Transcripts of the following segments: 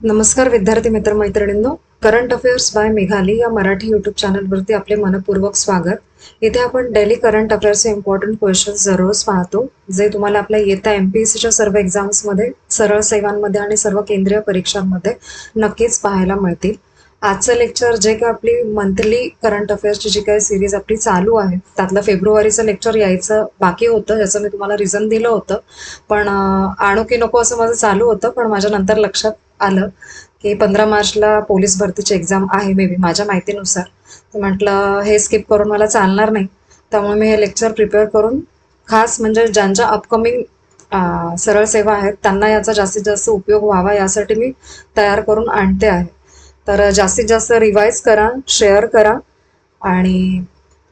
नमस्कार विद्यार्थी मित्र मैत्रिणींनो, करंट अफेअर्स बाय मेघाली या मराठी यूट्यूब चॅनलवरती आपले मनपूर्वक स्वागत. इथे आपण डेली करंट अफेअर्सचे इम्पॉर्टंट क्वेश्चन्स दररोज पाहतो, जे तुम्हाला आपल्या येत्या MPSCच्या सर्व एक्झाम्समध्ये, सरळ सेवांमध्ये आणि सर्व केंद्रीय परीक्षांमध्ये नक्कीच पाहायला मिळतील. आजचं लेक्चर जे काही आपली मंथली करंट अफेअर्सची जी काही सिरीज आपली चालू आहे, त्यातलं फेब्रुवारीचं लेक्चर यायचं बाकी होतं, ज्याचं मी तुम्हाला रिझन दिलं होतं. पण आणू की नको असं माझं चालू होतं, पण माझ्या नंतर लक्षात आलं की 15 मार्चला पोलीस भरतीची एक्झाम आहे मे बी माझ्या माहितीनुसार. तर म्हटलं हे स्किप करून मला चालणार नाही, त्यामुळे मी हे लेक्चर प्रिपेअर करून खास म्हणजे ज्यांच्या अपकमिंग सरळ सेवा आहेत त्यांना याचा जास्तीत जास्त उपयोग व्हावा यासाठी मी तयार करून आणते आहे. तर जास्तीत जास्त रिवाईज करा, शेअर करा आणि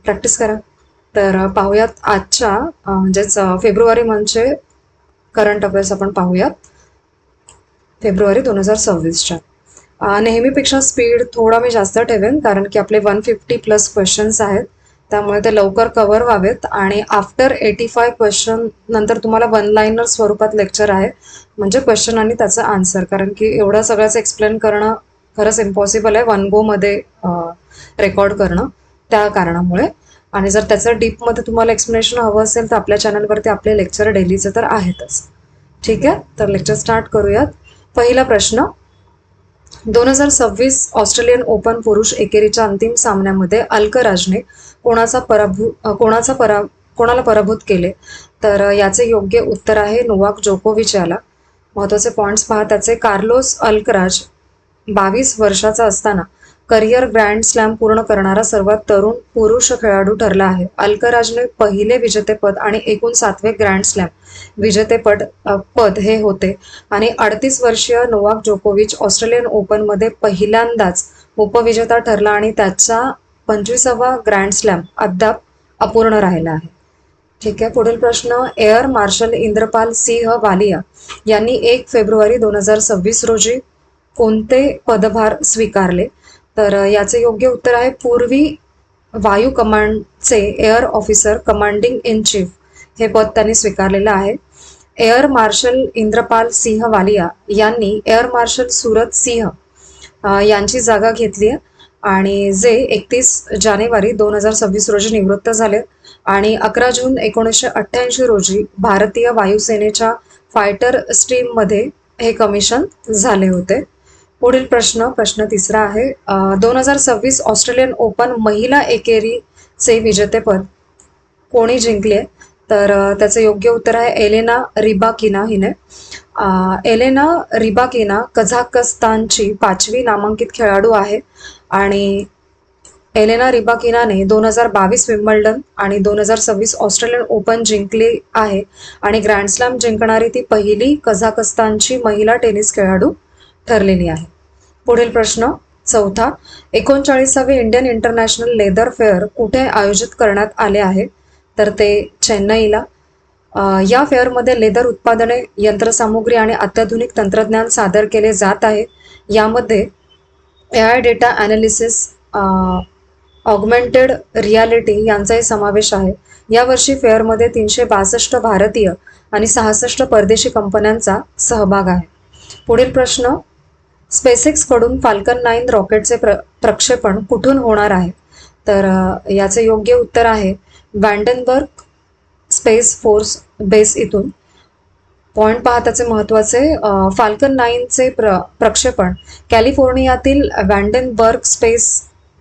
प्रॅक्टिस करा. तर पाहूयात आजच्या म्हणजेच फेब्रुवारी मंथचे करंट अफेअर्स आपण पाहूयात. फेब्रुवारी 2026च्या. नेहमीपेक्षा स्पीड थोडा मी जास्त ठेवेन, कारण की आपले 150+ क्वेश्चन्स आहेत, त्यामुळे ते लवकर कव्हर व्हावेत. आणि आफ्टर 85 क्वेश्चन नंतर तुम्हाला 1 लाईनर स्वरूपात लेक्चर आहे, म्हणजे क्वेश्चन आणि त्याचं आन्सर, कारण की एवढं सगळंच एक्सप्लेन करणं खरंच इम्पॉसिबल आहे 1 गोमध्ये रेकॉर्ड करणं, त्या कारणामुळे. आणि जर त्याचं डीपमध्ये तुम्हाला एक्सप्लेनेशन हवं असेल तर आपल्या चॅनलवरती आपले लेक्चर डेलीचे तर आहेतच. ठीक आहे, तर लेक्चर स्टार्ट करूयात. पहिला प्रश्न, 2026 ऑस्ट्रेलियन ओपन पुरुष एकेरीच्या अंतिम सामन्यामध्ये अल्कराजने कोणाला पराभूत केले? तर याचे योग्य उत्तर आहे नोवाक जोकोविच याला. महत्त्वाचे पॉइंट्स पहा त्याचे. कार्लोस अल्कराज 22 वर्षाचा असताना करिअर ग्रँड स्लॅम पूर्ण करणारा सर्वात तरुण पुरुष खेळाडू ठरला आहे. अल्कराजने पहिले विजेतेपद आणि एकूण 7वे ग्रँड स्लॅम विजेतेपद हे होते. आणि 38 वर्षीय नोवाक जोकोविच ऑस्ट्रेलियन ओपनमध्ये पहिल्यांदाच उपविजेता ठरला आणि त्याचा 25वा ग्रँड स्लॅम अद्याप अपूर्ण राहिला आहे. ठीक आहे, पुढील प्रश्न, एअर मार्शल इंद्रपाल सिंह वालिया यांनी 1 फेब्रुवारी 2026 रोजी कोणते पदभार स्वीकारले? तर याचे योग्य उत्तर आहे पूर्वी वायू कमांडचे air officer commanding in chief हे पद त्यांनी स्वीकारलेलं आहे. एअर मार्शल इंद्रपाल सिंह वालिया यांनी एअर मार्शल सूरत सिंह यांची जागा घेतली आहे, आणि जे 31 जानेवारी 2026 रोजी निवृत्त झाले आणि 11 जून 1988 रोजी भारतीय वायुसेनेच्या फायटर स्ट्रीममध्ये हे कमिशन झाले होते. पुढील प्रश्न तिसरा आहे, 2026 ऑस्ट्रेलियन ओपन महिला एकेरीचे विजेतेपद कोणी जिंकले? तर त्याचे योग्य उत्तर आहे एलेना रिबाकिना हिने. एलेना रिबाकिना कझाकस्तानची 5वी नामांकित खेळाडू आहे आणि एलेना रिबाकिनाने 2022 विम्बल्डन आणि 2026 ऑस्ट्रेलियन ओपन जिंकले आहे आणि ग्रँड स्लॅम जिंकणारी ती पहिली कझाकस्तानची महिला टेनिस खेळाडू ठरलेली आहे. पुढील प्रश्न चौथा, 39वे इंडियन इंटरनॅशनल लेदर फेअर कुठे आयोजित करण्यात आले आहे? तर ते चेन्नईला. या फेअरमध्ये लेदर उत्पादने, यंत्रसामुग्री आणि अत्याधुनिक तंत्रज्ञान सादर केले जात आहे. यामध्ये AI data analysis, augmented reality यांचाही समावेश आहे. यावर्षी फेअरमध्ये 362 भारतीय आणि 66 परदेशी कंपन्यांचा सहभाग आहे. पुढील प्रश्न, स्पेसएक्स कडून फाल्कन 9 रॉकेटचे प्रक्षेपण कुठून होणार आहे? तर याचे योग्य उत्तर आहे वँडनबर्ग स्पेस फोर्स बेस इथून. पॉइंट पहा त्याचे महत्त्वाचे. फाल्कन 9चे प्रक्षेपण कॅलिफोर्नियातील वँडनबर्ग स्पेस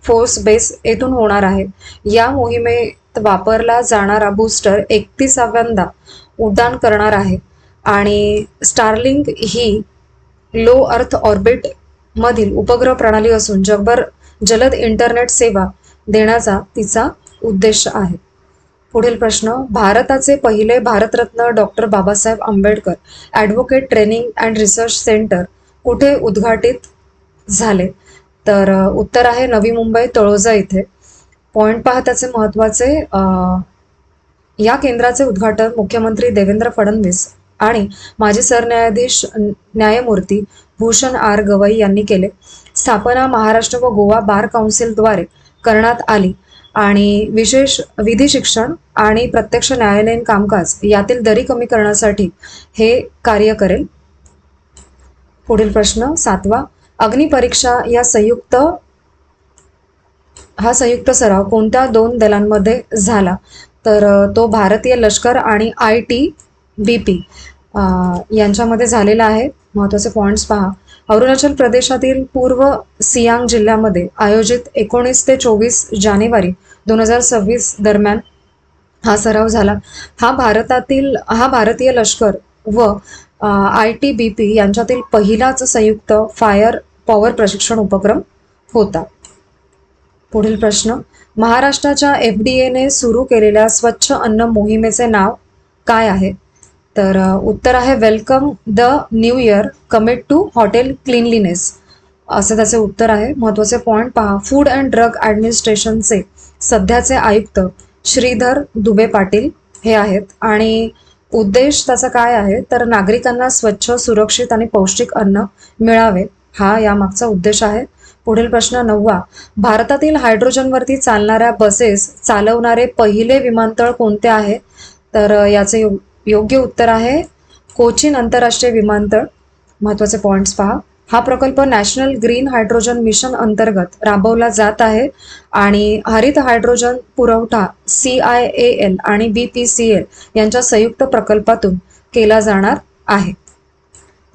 फोर्स बेस येथून होणार आहे. या मोहिमेत वापरला जाणारा बूस्टर 31व्यांदा उड्डाण करणार आहे आणि स्टारलिंक ही लो अर्थ ऑर्बिट मधील उपग्रह प्रणाली असून जगभर जलद इंटरनेट सेवा देण्याचा तिचा उद्देश आहे. पुढील प्रश्न, भारताचे पहिले Bharat Ratna doctor Babasaheb Ambedkar advocate training and research centre कुठे उद्घाटित झाले? तर उत्तर आहे नवी मुंबई तळोजा इथे. पॉइंट पहा त्याचे महत्त्वाचे. या केंद्राचे उद्घाटन मुख्यमंत्री देवेंद्र फडणवीस आणि माजी सरन्यायाधीश न्यायमूर्ती भूषण आर गवई यांनी केले. स्थापना महाराष्ट्र व गोवा बार काउन्सिलद्वारे करण्यात आली आणि विशेष विधी शिक्षण आणि प्रत्यक्ष न्यायालयीन कामकाज यातील दरी कमी करण्यासाठी हे कार्य करेल. पुढील प्रश्न 7वा, अग्निपरीक्षा हा संयुक्त सराव कोणत्या दोन दलांमध्ये झाला? तर तो भारतीय लष्कर आणि ITBP यांच्यामध्ये झालेला आहे. महत्त्वाचे पॉईंट्स पहा. अरुणाचल प्रदेशातील पूर्व सियांग जिल्ह्यामध्ये आयोजित 19 ते 24 जानेवारी 2026 दरम्यान हा सराव झाला. हा भारतीय लष्कर व ITBP यांच्यातील पहिलाच संयुक्त फायर पॉवर प्रशिक्षण उपक्रम होता. पुढील प्रश्न, महाराष्ट्राच्या FDAने सुरू केलेल्या स्वच्छ अन्न मोहिमेचे नाव काय आहे? तर उत्तर आहे welcome the new year, commit to hotel cleanliness, असं त्याचे उत्तर आहे. महत्त्वाचे पॉईंट पहा. फूड अँड ड्रग ॲडमिनिस्ट्रेशनचे सध्याचे आयुक्त श्रीधर दुबे पाटील हे आहेत आणि उद्देश त्याचा काय आहे? तर नागरिकांना स्वच्छ, सुरक्षित आणि पौष्टिक अन्न मिळावे, हा यामागचा उद्देश आहे. पुढील प्रश्न 9वा, भारतातील हायड्रोजनवरती चालणाऱ्या बसेस चालवणारे पहिले विमानतळ कोणते आहे? तर याचे योग्य उत्तर आहे कोचीन आंतरराष्ट्रीय विमानतळ. महत्त्वाचे पॉईंट्स पहा. हा प्रकल्प नॅशनल ग्रीन हायड्रोजन मिशन अंतर्गत राबवला जात आहे आणि हरित हायड्रोजन पुरवठा CIAL आणि BPCL यांच्या संयुक्त प्रकल्पातून केला जाणार आहे.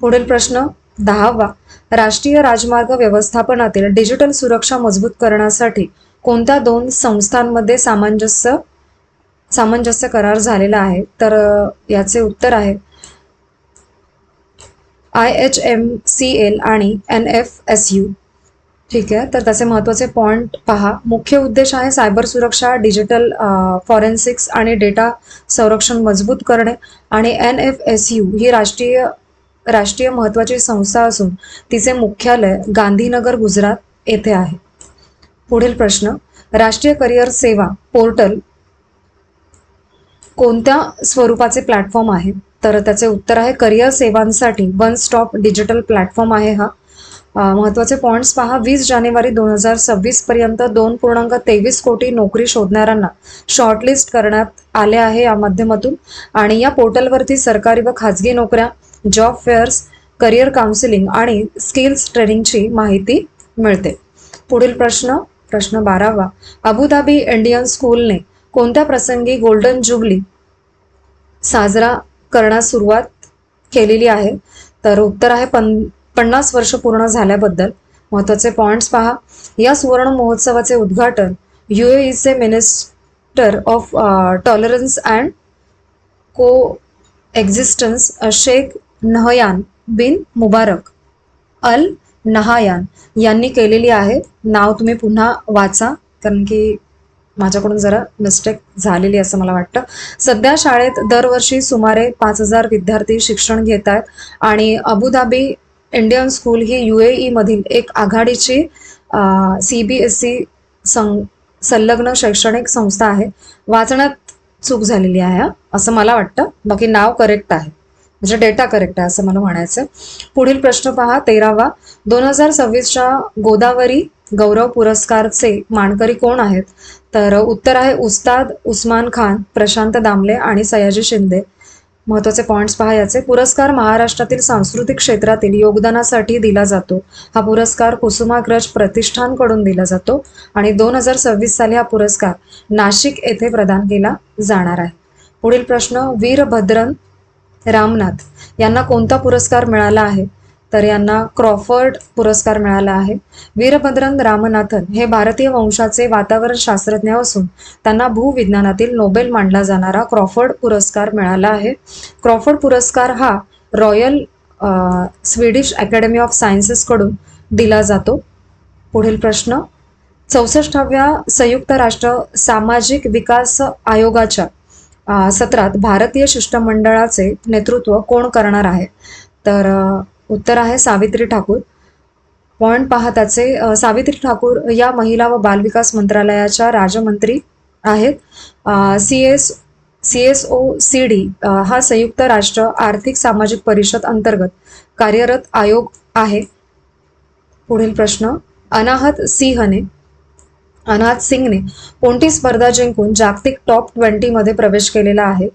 पुढील प्रश्न 10वा, राष्ट्रीय राजमार्ग व्यवस्थापनातील डिजिटल सुरक्षा मजबूत करण्यासाठी कोणत्या दोन संस्थांमध्ये सामंजस्य करार झालेला आहे? तर याचे उत्तर आहे IHMCL आणि NFSU. ठीक आहे, तर त्याचे महत्त्वाचे पॉईंट पहा. मुख्य उद्देश आहे सायबर सुरक्षा, डिजिटल फॉरेन्सिक्स आणि डेटा संरक्षण मजबूत करणे आणि NFSU ही राष्ट्रीय महत्त्वाची संस्था असून तिचे मुख्यालय गांधीनगर, गुजरात येथे आहे. पुढील प्रश्न, राष्ट्रीय करिअर सेवा पोर्टल कोणत्या स्वरूपाचे प्लॅटफॉर्म आहे? तर त्याचे उत्तर आहे करिअर सेवांसाठी वन स्टॉप डिजिटल प्लॅटफॉर्म आहे हा. महत्त्वाचे पॉईंट्स पहा. 20 जानेवारी 2026 पर्यंत 2.23 कोटी नोकरी शोधणाऱ्यांना शॉर्टलिस्ट करण्यात आले आहे या माध्यमातून आणि या पोर्टलवरती सरकारी व खाजगी नोकऱ्या, जॉब फेअर्स, करिअर काउन्सिलिंग आणि स्किल्स ट्रेनिंगची माहिती मिळते. पुढील प्रश्न 12वा, अबुधाबी इंडियन स्कूलने कोणत्या प्रसंगी गोल्डन जुबली साजरा करण्यास सुरुवात केलेली आहे? तर उत्तर आहे 50 वर्ष पूर्ण झाल्याबद्दल. महत्त्वाचे पॉईंट्स पहा. या सुवर्ण महोत्सवाचे उद्घाटन UAEचे मिनिस्टर ऑफ टॉलरन्स अँड को एक्झिस्टन्स शेख नहयान बिन मुबारक अल नहायान यांनी केलेली आहे. नाव तुम्ही पुन्हा वाचा कारण की माझ्याकडून जरा मिस्टेक झालेली असं मला वाटतं. सध्या शाळेत दरवर्षी सुमारे 5000 विद्यार्थी शिक्षण घेत आहेत आणि अबुधाबी इंडियन स्कूल ही UAE मधील एक आघाडीची CBSE संलग्न शैक्षणिक संस्था आहे. वाचण्यात चूक झालेली आहे असं मला वाटतं, बाकी नाव करेक्ट आहे, म्हणजे डेटा करेक्ट आहे असं मला म्हणायचं. पुढील प्रश्न पहा 13वा, 2026च्या गोदावरी गौरव पुरस्कारचे मानकरी कोण आहेत? तर उत्तर आहे उस्ताद उस्मान खान, प्रशांत दामले आणि सयाजी शिंदे. महत्त्वाचे पॉईंट्स पहा याचे. पुरस्कार महाराष्ट्रातील सांस्कृतिक क्षेत्रातील योगदानासाठी दिला जातो. हा पुरस्कार कुसुमाग्रज प्रतिष्ठानकडून दिला जातो आणि 2026 साली हा पुरस्कार नाशिक येथे प्रदान केला जाणार आहे. पुढील प्रश्न, वीरभद्रन रामनाथ यांना कोणता पुरस्कार मिळाला आहे? तर यांना क्रॉफर्ड पुरस्कार मिळाला आहे. वीरभद्रन रामनाथन हे भारतीय वंशाचे वातावरण शास्त्रज्ञ असून त्यांना भूविज्ञानातील नोबेल मानला जाणारा क्रॉफर्ड पुरस्कार मिळाला आहे. क्रॉफर्ड पुरस्कार हा रॉयल स्वीडिश अकॅडमी ऑफ सायन्सेसकडून दिला जातो. पुढील प्रश्न, 64व्या संयुक्त राष्ट्र सामाजिक विकास आयोगाच्या सत्रात भारतीय शिष्टमंडळाचे नेतृत्व कोण करणार आहे? तर उत्तर आहे सावित्री ठाकूर. पॉईंट पहा त्याचे. सावित्री ठाकूर या महिला व बालविकास मंत्रालयाच्या राज्यमंत्री आहेत. CSOCD हा संयुक्त राष्ट्र आर्थिक सामाजिक परिषद अंतर्गत कार्यरत आयोग आहे. पुढील प्रश्न, अनाहत सिंगने कोणती स्पर्धा जिंकून जागतिक टॉप 20 मध्ये प्रवेश केलेला आहे?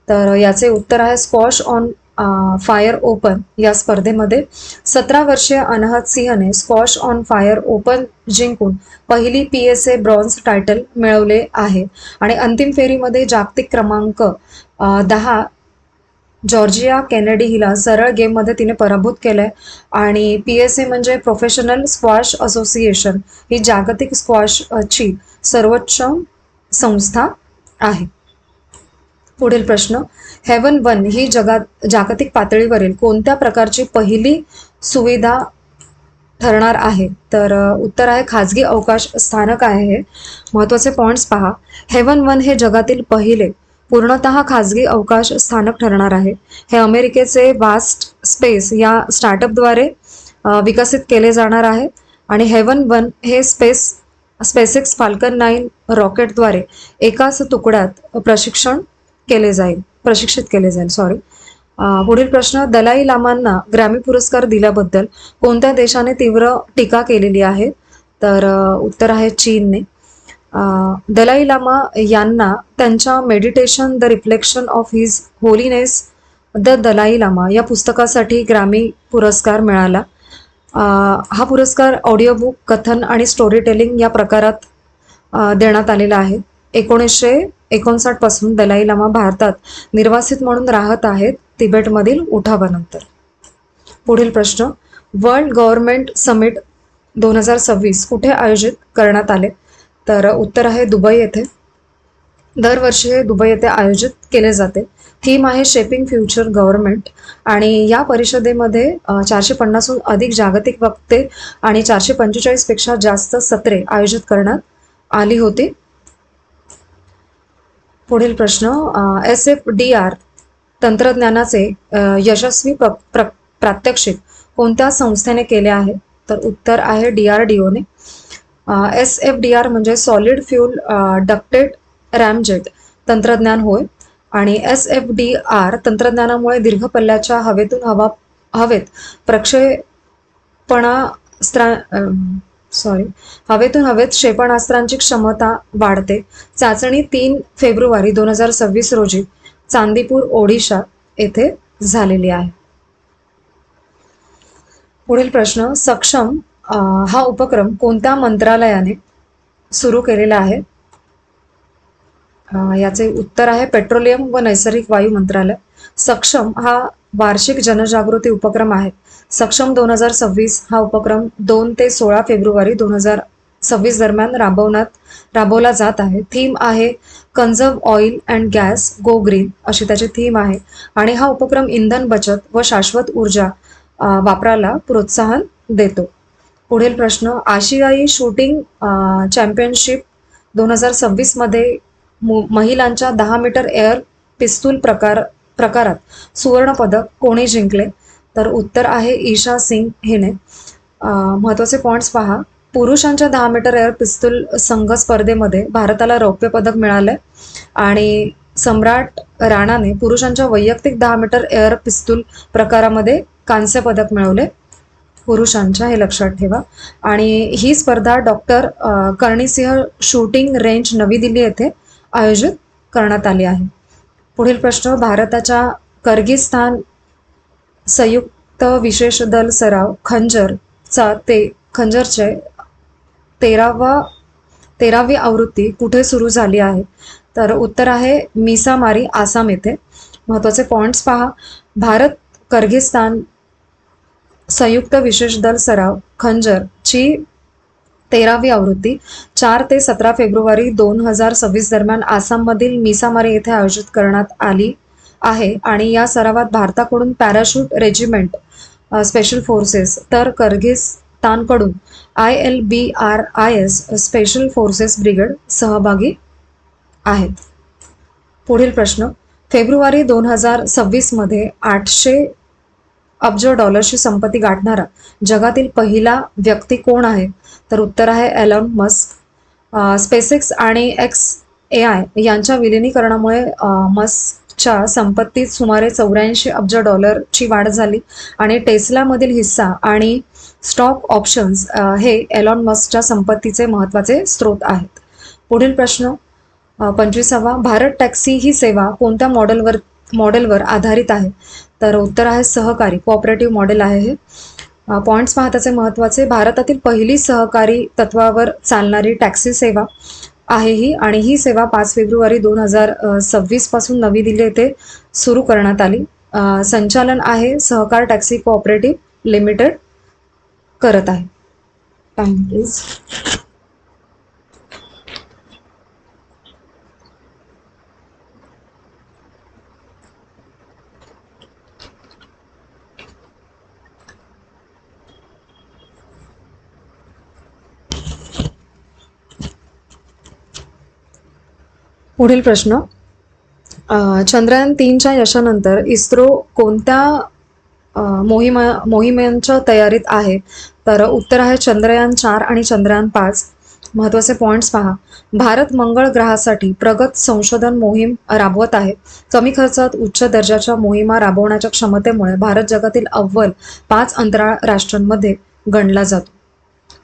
तर याचे उत्तर आहे स्क्वॉश ऑन फायर ओपन या स्पर्धेमध्ये 17 वर्षीय अनाहत सिंहने स्क्वॉश ऑन फायर ओपन जिंकून पहिली PSA ब्रॉन्झ टायटल मिळवले आहे आणि अंतिम फेरीमध्ये जागतिक क्रमांक 10 जॉर्जिया केनेडी हिला सरळ गेममध्ये तिने पराभूत केलंय. आणि PSA म्हणजे प्रोफेशनल स्क्वॉश असोसिएशन, ही जागतिक स्क्वॉशची सर्वोच्च संस्था आहे. पुढील प्रश्न, हेवन वन ही जागतिक पातळीवरील कोणत्या प्रकारची पहिली सुविधा ठरणार आहे? तर उत्तर आहे खाजगी अवकाश स्थानक आहे. हे महत्त्वाचे पॉइंट्स पहा. हेवन वन हे जगातील पहिले पूर्णतः खाजगी अवकाश स्थानक ठरणार आहे. हे अमेरिकेचे वास्ट स्पेस या स्टार्टअपद्वारे विकसित केले जाणार आहे आणि हेवन वन हे स्पेसएक्स फाल्कन 9 रॉकेटद्वारे एकाच तुकड्यात प्रशिक्षित केले जाईल. पुढील प्रश्न, दलाई लामांना ग्रॅमी पुरस्कार दिल्याबद्दल कोणत्या देशाने तीव्र टीका केलेली आहे? तर उत्तर आहे चीनने. दलाई लामा यांना त्यांच्या meditation the reflection of his holiness the Dalai Lama या पुस्तकासाठी ग्रॅमी पुरस्कार मिळाला. हा पुरस्कार ऑडिओबुक, कथन आणि स्टोरी टेलिंग या प्रकारात देण्यात आलेला आहे. 1959 पासून दलाई लामा भारतात निर्वासित म्हणून राहत आहेत, तिबेटमधील उठावानंतर. पुढील प्रश्न, वर्ल्ड गव्हर्नमेंट समिट 2026 कुठे आयोजित करण्यात आले? तर उत्तर आहे दुबई येथे. दरवर्षी हे दुबई येथे आयोजित केले जाते. थीम आहे शेपिंग फ्युचर गव्हर्नमेंट आणि या परिषदेमध्ये 450हून अधिक जागतिक वक्ते आणि 445 पेक्षा जास्त सत्रे आयोजित करण्यात आली होती. पुढील प्रश्न, SFDR तंत्रज्ञानाचे यशस्वी प्रात्यक्षिक कोणत्या संस्थेने केले आहे? तर उत्तर आहे DRDOने. SFDR म्हणजे सॉलिड फ्यूल डक्टेड रॅमजेट तंत्रज्ञान होय आणि SFDR तंत्रज्ञानामुळे दीर्घ पल्ल्याच्या हवेत क्षेपणास्त्रांची क्षमता वाढते. चाचणी 3 फेब्रुवारी 2026 रोजी चांदीपूर, ओडिशा येथे झालेली आहे. पुढील प्रश्न, सक्षम हा उपक्रम कोणत्या मंत्रालयाने सुरू केलेला आहे? याचे उत्तर आहे पेट्रोलियम व नैसर्गिक वायू मंत्रालय. सक्षम हा वार्षिक जनजागृती उपक्रम आहे. सक्षम 2026 हा उपक्रम 2 ते 16 फेब्रुवारी 2026 दरम्यान राबवला जात आहे. थीम आहे conserve oil and gas go green अशी त्याची थीम आहे आणि हा उपक्रम इंधन बचत व शाश्वत ऊर्जा वापराला प्रोत्साहन देतो. पुढील प्रश्न, आशियाई शूटिंग चॅम्पियनशिप 2026 मध्ये महिलांच्या 10 मीटर एअर पिस्तूल प्रकारात सुवर्ण पदक कोणी जिंकले? तर उत्तर आहे ईशा सिंग हिने. महत्त्वाचे पॉइंट्स पहा. पुरुषांच्या 10 मीटर एअर पिस्तूल संघ स्पर्धेमध्ये भारताला रौप्य पदक मिळाले आणि सम्राट राणाने पुरुषांच्या वैयक्तिक 10 मीटर एअर पिस्तूल प्रकारामध्ये कांस्य पदक मिळवले पुरुषांच्या, हे लक्षात ठेवा. आणि ही स्पर्धा डॉक्टर कर्णिसिंह शूटिंग रेंज नवी दिल्ली येथे आयोजित करण्यात आली आहे. पुढील प्रश्न, भारताच्या किर्गिझस्तान संयुक्त विशेष दल सराव खंजरचे 13वी आवृत्ती कुठे सुरू झाली आहे? तर उत्तर आहे मिसामारी, आसाम येथे. महत्त्वाचे पॉइंट्स पहा. भारत किर्गिझस्तान संयुक्त विशेष दल सराव खंजरची 13वी आवृत्ती 4 ते 17 फेब्रुवारी 2026 दरम्यान आसाममधील मिसामारी येथे आयोजित करण्यात आली आहे आणि या सरावात भारताकडून पॅराशूट रेजिमेंट स्पेशल फोर्सेस तर किर्गिझस्तानकडून ILBRIS स्पेशल फोर्सेस ब्रिगेड सहभागी आहेत. पुढील प्रश्न, फेब्रुवारी 2026 मध्ये 800 अब्ज डॉलरची संपत्ती गाठणारा जगातील पहिला व्यक्ती कोण आहे? तर उत्तर आहे एलॉन मस्क. स्पेसएक्स आणि XAI यांच्या विलिनीकरणामुळे मस्कच्या संपत्तीत सुमारे 84 अब्ज डॉलरची वाढ झाली आणि टेस्लामधील हिस्सा आणि स्टॉक ऑप्शन्स हे एलॉन मस्कच्या संपत्तीचे महत्त्वाचे स्रोत आहेत. पुढील प्रश्न 25वा, भारत टॅक्सी ही सेवा कोणत्या मॉडेलवर आधारित आहे? तर उत्तर आहे सहकारी, कोऑपरेटिव्ह मॉडेल आहे हे. पॉईंट्स पहा त्याचे महत्त्वाचे. भारतातील पहिली सहकारी तत्वावर चालणारी टॅक्सी सेवा आहे ही, आणि ही सेवा 5 फेब्रुवारी 2026 पासून नवी दिल्ली येथे सुरू करण्यात आली. संचालन आहे सहकार टॅक्सी कोऑपरेटिव्ह लिमिटेड करत आहे. Time please. पुढील प्रश्न, चंद्रयान-3च्या यशानंतर इस्रो कोणत्या मोहिमांच्या तयारीत आहे? तर उत्तर आहे चंद्रयान-4 आणि चंद्रयान-5. महत्त्वाचे पॉईंट्स पहा. भारत मंगळ ग्रहासाठी प्रगत संशोधन मोहीम राबवत आहे. कमी खर्चात उच्च दर्जाच्या मोहिमा राबवण्याच्या क्षमतेमुळे भारत जगातील अव्वल 5 अंतराळ राष्ट्रांमध्ये गणला जातो.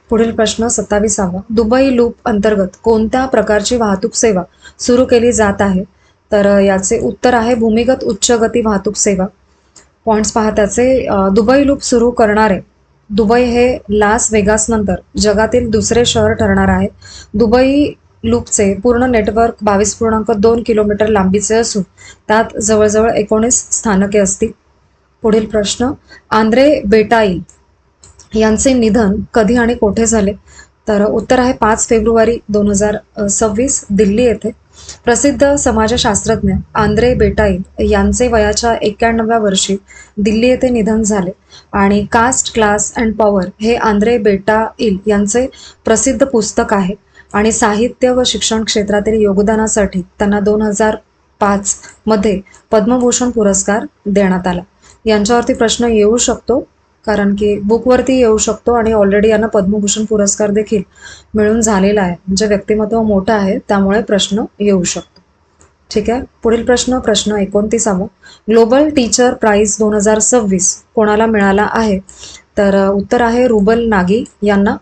पुढील प्रश्न 27वा. दुबई लूप अंतर्गत कोणत्या प्रकारची वाहतूक सेवा सुरू केली जात आहे? तर याचे उत्तर आहे भूमिगत उच्च गती वाहतूक सेवा. पॉईंट्स पहा त्याचे. दुबई लूप सुरू करणारे दुबई हे लास वेगास नंतर जगातील दुसरे शहर ठरणार आहे. दुबई लूपचे पूर्ण नेटवर्क 22.2 किलोमीटर लांबीचे असून त्यात जवळजवळ 19 स्थानके असतील. पुढील प्रश्न, आंद्रे बेटाईल यांचे निधन कधी आणि कोठे झाले? तर उत्तर आहे 5 फेब्रुवारी 2026 दिल्ली येथे. प्रसिद्ध समाजशास्त्रज्ञ आंद्रे बेटाईल यांचे वयाच्या 91व्या वर्षी दिल्ली येथे निधन झाले, आणि कास्ट, क्लास अँड पॉवर हे आंद्रे बेटाईल यांचे प्रसिद्ध पुस्तक आहे, आणि साहित्य व शिक्षण क्षेत्रातील योगदानासाठी त्यांना 2005 मध्ये पद्मभूषण पुरस्कार देण्यात आला. यांच्यावरती प्रश्न येऊ शकतो, कारण की बुकवरती येऊ शकतो, आणि ऑलरेडी यांना पद्मभूषण पुरस्कार देखील मिळून झालेला आहे. म्हणजे व्यक्तिमत्व मोठं आहे, त्यामुळे प्रश्न येऊ शकतो. ठीक आहे. पुढील प्रश्न 29वा. ग्लोबल टीचर प्राइज 2026 कोणाला मिळाला आहे? तर उत्तर आहे रुबल नागी यांना.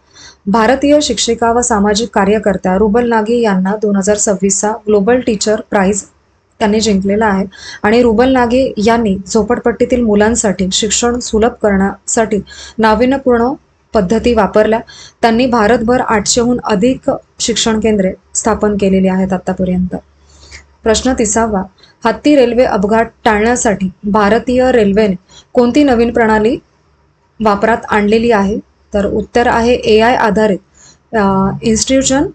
भारतीय शिक्षिका व सामाजिक कार्यकर्त्या रुबल नागी यांना 2026चा ग्लोबल टीचर प्राइज त्यांनी जिंकलेला आहे, आणि रुबल नागे यांनी झोपडपट्टीतील मुलांसाठी शिक्षण सुलभ करण्यासाठी नाविन्यपूर्ण पद्धती वापरल्या. त्यांनी भारतभर 800हून अधिक शिक्षण केंद्रे स्थापन केलेली आहेत आतापर्यंत. प्रश्न 30वा. हत्ती रेल्वे अपघात टाळण्यासाठी भारतीय रेल्वेने कोणती नवीन प्रणाली वापरात आणलेली आहे? तर उत्तर आहे AI आधारित इन्स्ट्रुजन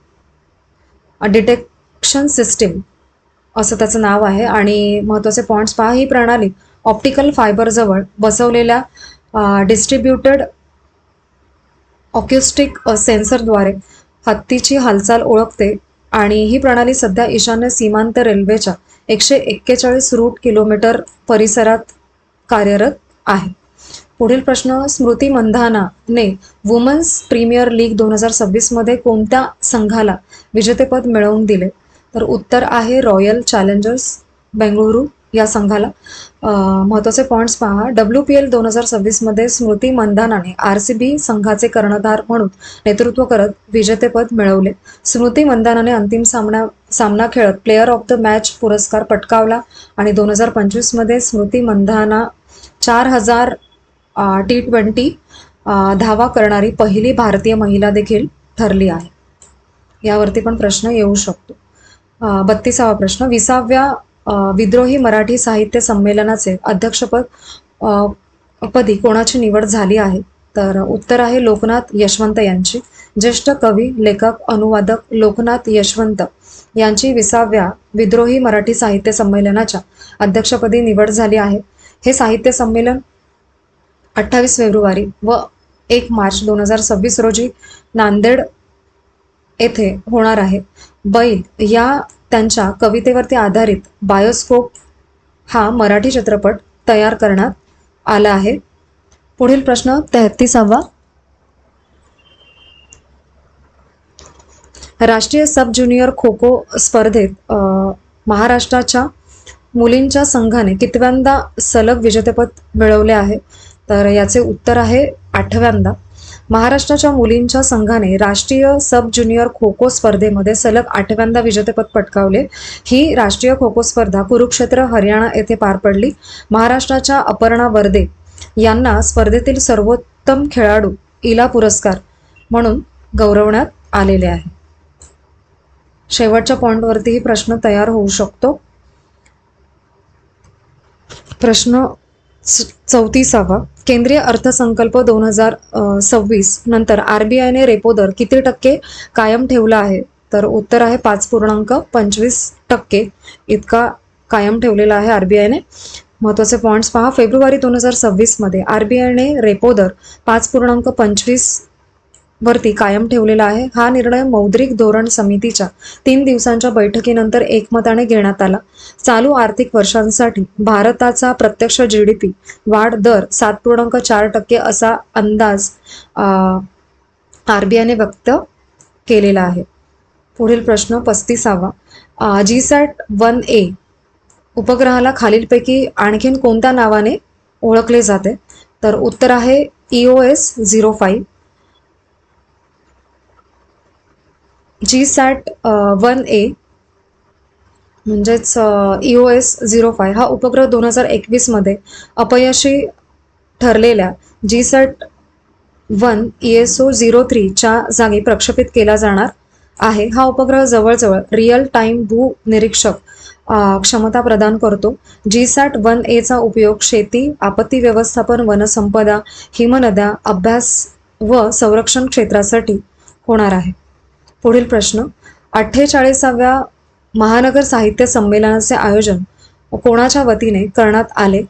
डिटेक्शन सिस्टीम असं त्याचं नाव आहे. आणि महत्त्वाचे पॉईंट्स पहा. ही प्रणाली ऑप्टिकल फायबरजवळ बसवलेल्या डिस्ट्रीब्युटेड ऑक्युस्टिक सेन्सरद्वारे हत्तीची हालचाल ओळखते, आणि ही प्रणाली सध्या ईशान्य सीमांत रेल्वेच्या 141 रूट किलोमीटर परिसरात कार्यरत आहे. पुढील प्रश्न, स्मृती मंधानाने वुमन्स प्रीमियर लीग 2026 मध्ये कोणत्या संघाला विजेतेपद मिळवून दिले? तर उत्तर आहे रॉयल चॅलेंजर्स बेंगळुरू या संघाला. महत्त्वाचे पॉईंट्स पहा. WPL 2026 मध्ये स्मृती मंधानाने RCB संघाचे कर्णधार म्हणून नेतृत्व करत विजेतेपद मिळवले. स्मृती मंधानाने अंतिम सामना खेळत प्लेयर ऑफ द मॅच पुरस्कार पटकावला, आणि 2025 मध्ये स्मृती मंधाना 4000 T20 धावा करणारी पहिली भारतीय महिला देखील ठरली आहे. यावरती पण प्रश्न येऊ शकतो. 32वा प्रश्न, 20व्या विद्रोही मराठी साहित्य संमेलनाचे अध्यक्षपद पदी कोणाची निवड झाली आहे? तर उत्तर आहे लोकनाथ यशवंत यांची. ज्येष्ठ कवी, लेखक, अनुवादक लोकनाथ यशवंत यांची 20व्या विद्रोही मराठी साहित्य संमेलनाच्या अध्यक्षपदी निवड झाली आहे. हे साहित्य संमेलन 28 फेब्रुवारी व 1 मार्च 2026 रोजी नांदेड येथे होणार आहे. बैल या त्यांच्या कवितेवरती आधारित बायोस्कोप हा मराठी चित्रपट तयार करण्यात आला आहे. पुढील प्रश्न 33वा. राष्ट्रीय सब ज्युनियर खो खो स्पर्धेत महाराष्ट्राच्या मुलींच्या संघाने कितव्यांदा सलग विजेतेपद मिळवले आहे? तर याचे उत्तर आहे 8व्यांदा. महाराष्ट्राच्या मुलींच्या संघाने राष्ट्रीय सब ज्युनियर खो खो स्पर्धेमध्ये सलग 8व्यांदा विजेतेपद पटकावले. ही राष्ट्रीय खो खो स्पर्धा कुरुक्षेत्र, हरियाणा येथे पार पडली. महाराष्ट्राच्या अपर्णा वर्दे यांना स्पर्धेतील सर्वोत्तम खेळाडू इला पुरस्कार म्हणून गौरवण्यात आलेले आहे. शेवटच्या पॉइंटवरतीही प्रश्न तयार होऊ शकतो. प्रश्न 34वा, केंद्रीय अर्थसंकल्प 2026 नंतर RBIने रेपो दर किती टक्के कायम ठेवला आहे? तर उत्तर आहे 5.25% इतका कायम ठेवलेला आहे RBIने. महत्त्वाचे पॉईंट्स पहा. फेब्रुवारी 2026 मध्ये RBIने रेपो दर 5.25 वरती कायम ठेवलेला आहे. हा निर्णय मौद्रिक धोरण समितीच्या 3 दिवसांच्या बैठकीनंतर एकमताने घेण्यात आला. चालू आर्थिक वर्षांसाठी भारताचा प्रत्यक्ष GDP वाढ दर 7.4% असा अंदाज RBIने व्यक्त केलेला आहे. पुढील प्रश्न 35वा, GSAT-1A उपग्रहाला खालीलपैकी आणखीन कोणत्या नावाने ओळखले जाते? तर उत्तर आहे EOS-05. GSAT-1A म्हणजेच EOS-05 हा उपग्रह 2021 मध्ये अपयशी ठरलेल्या GSAT-1 ESO-03 च्या जागी प्रक्षेपित केला जाणार आहे. हा उपग्रह जवळजवळ रिअल टाइम भूनिरीक्षक क्षमता प्रदान करतो. GSAT-1A चा उपयोग शेती, आपत्ती व्यवस्थापन, वनसंपदा, हिमनद्या, अभ्यास व संरक्षण क्षेत्रासाठी होणार आहे. पुढील प्रश्न 48व्या महानगर साहित्य संमेलनाचे आयोजन कोणाच्या वतीने करण्यात आले?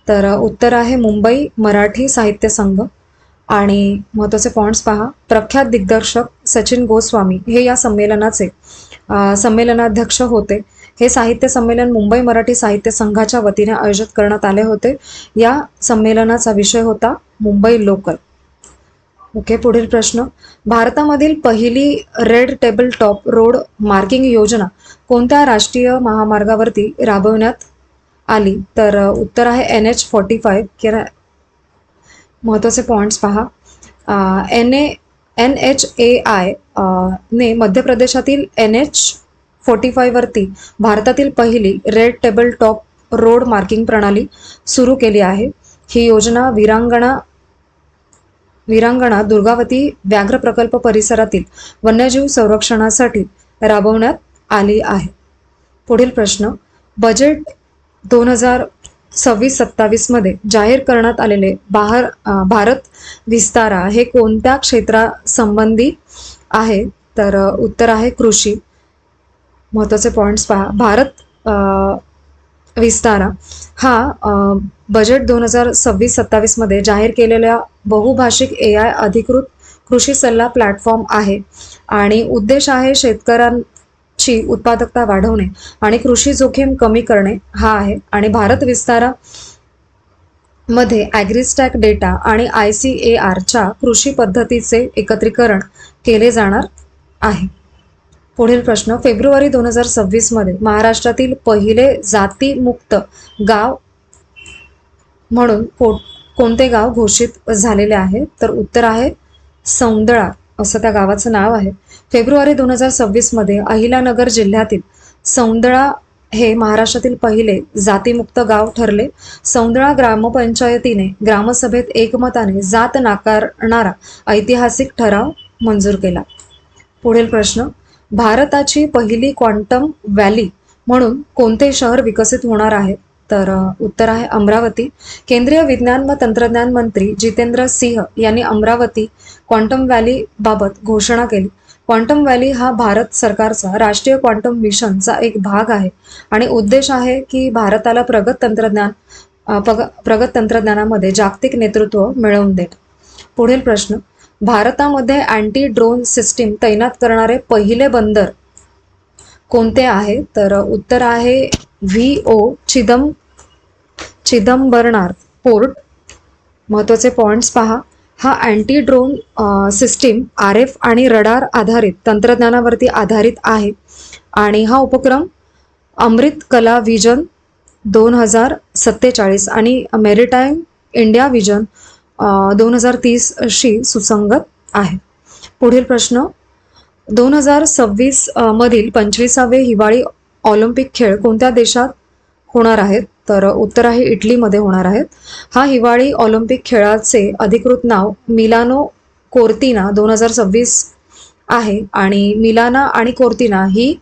तर उत्तर आहे मुंबई मराठी साहित्य संघ. आणि महत्त्वाचे पॉइंट्स पहा. प्रख्यात दिग्दर्शक सचिन गोस्वामी हे या संमेलनाचे संमेलनाध्यक्ष होते. हे साहित्य संमेलन मुंबई मराठी साहित्य संघाच्या वतीने आयोजित करण्यात आले होते. या संमेलनाचा विषय होता मुंबई लोकल. ओके. पुढील प्रश्न, भारतामधील पहिली red table top road marking योजना कोणत्या राष्ट्रीय महामार्गावरती राबवण्यात आली? तर उत्तर आहे NH-45. महत्त्वाचे पॉइंट्स पहा. NHAI ने मध्य प्रदेशातील NH-45 वरती भारतातील पहिली red table top road marking प्रणाली सुरू केली आहे. ही योजना वीरांगणा दुर्गावती व्याघ्र प्रकल्प परिसरातील वन्यजीव संरक्षणासाठी राबवण्यात आली आहे. पुढील प्रश्न, बजेट 2026-27 मध्ये जाहीर करण्यात आलेले भारत विस्तारा हे कोणत्या क्षेत्रासंबंधी आहे? तर उत्तर आहे कृषी. महत्त्वाचे पॉइंट्स पहा. भारत विस्तारा हा बजेट 2026-27 मध्ये जाहीर केलेल्या बहुभाषिक AI अधिकृत कृषी सल्ला प्लॅटफॉर्म आहे आणि उद्देश आहे शेतकऱ्यांची उत्पादकता वाढवणे आणि कृषी जोखीम कमी करणे हा आहे. आणि भारत विस्तारा मध्ये ॲग्रिस्टॅक डेटा आणि ICARच्या कृषी पद्धतीचे एकत्रीकरण केले जाणार आहे. पुढील प्रश्न, फेब्रुवारी 2026 मध्ये महाराष्ट्रातील पहिले जातीमुक्त गाव म्हणून कोणते गाव घोषित झालेले आहे? तर उत्तर आहे सौंदळा असं त्या गावाचं नाव आहे. फेब्रुवारी 2026 मध्ये अहिलानगर जिल्ह्यातील सौंदळा हे महाराष्ट्रातील पहिले जातीमुक्त गाव ठरले. सौंदळा ग्रामपंचायतीने ग्रामसभेत एकमताने जात नाकारणारा ऐतिहासिक ठराव मंजूर केला. पुढील प्रश्न, भारताची पहिली क्वांटम व्हॅली म्हणून कोणते शहर विकसित होणार आहे? तर उत्तर आहे अमरावती. केंद्रीय विज्ञान व तंत्रज्ञान मंत्री जितेंद्र सिंह यांनी अमरावती क्वांटम व्हॅली बाबत घोषणा केली. क्वांटम व्हॅली हा भारत सरकारचा राष्ट्रीय क्वांटम मिशनचा एक भाग आहे आणि उद्देश आहे की भारताला प्रगत तंत्रज्ञानामध्ये जागतिक नेतृत्व मिळवून देणे. पुढील प्रश्न, भारतामध्ये अँटी ड्रोन सिस्टीम तैनात करणारे पहिले बंदर कोणते आहे? तर उत्तर आहे VO चिदंबरनार पोर्ट. महत्त्वाचे पॉइंट्स पहा. हा अँटी ड्रोन सिस्टीम RF आणि रडार आधारित तंत्रज्ञानावरती आधारित आहे आणि हा उपक्रम अमृत कला विजन 2047 आणि मेरीटाईम इंडिया विजन 2030शी सुसंगत आहे. पुढील प्रश्न, 2026 मधील 25वे हिवाळी ऑलिम्पिक खेळ कोणत्या देशात होणार आहेत? तर उत्तर आहे इटलीमध्ये होणार आहेत. हा हिवाळी ऑलिम्पिक खेळाचे अधिकृत नाव मिलानो कोर्तिना 2026 आहे आणि मिलाना आणि कोर्तिना ही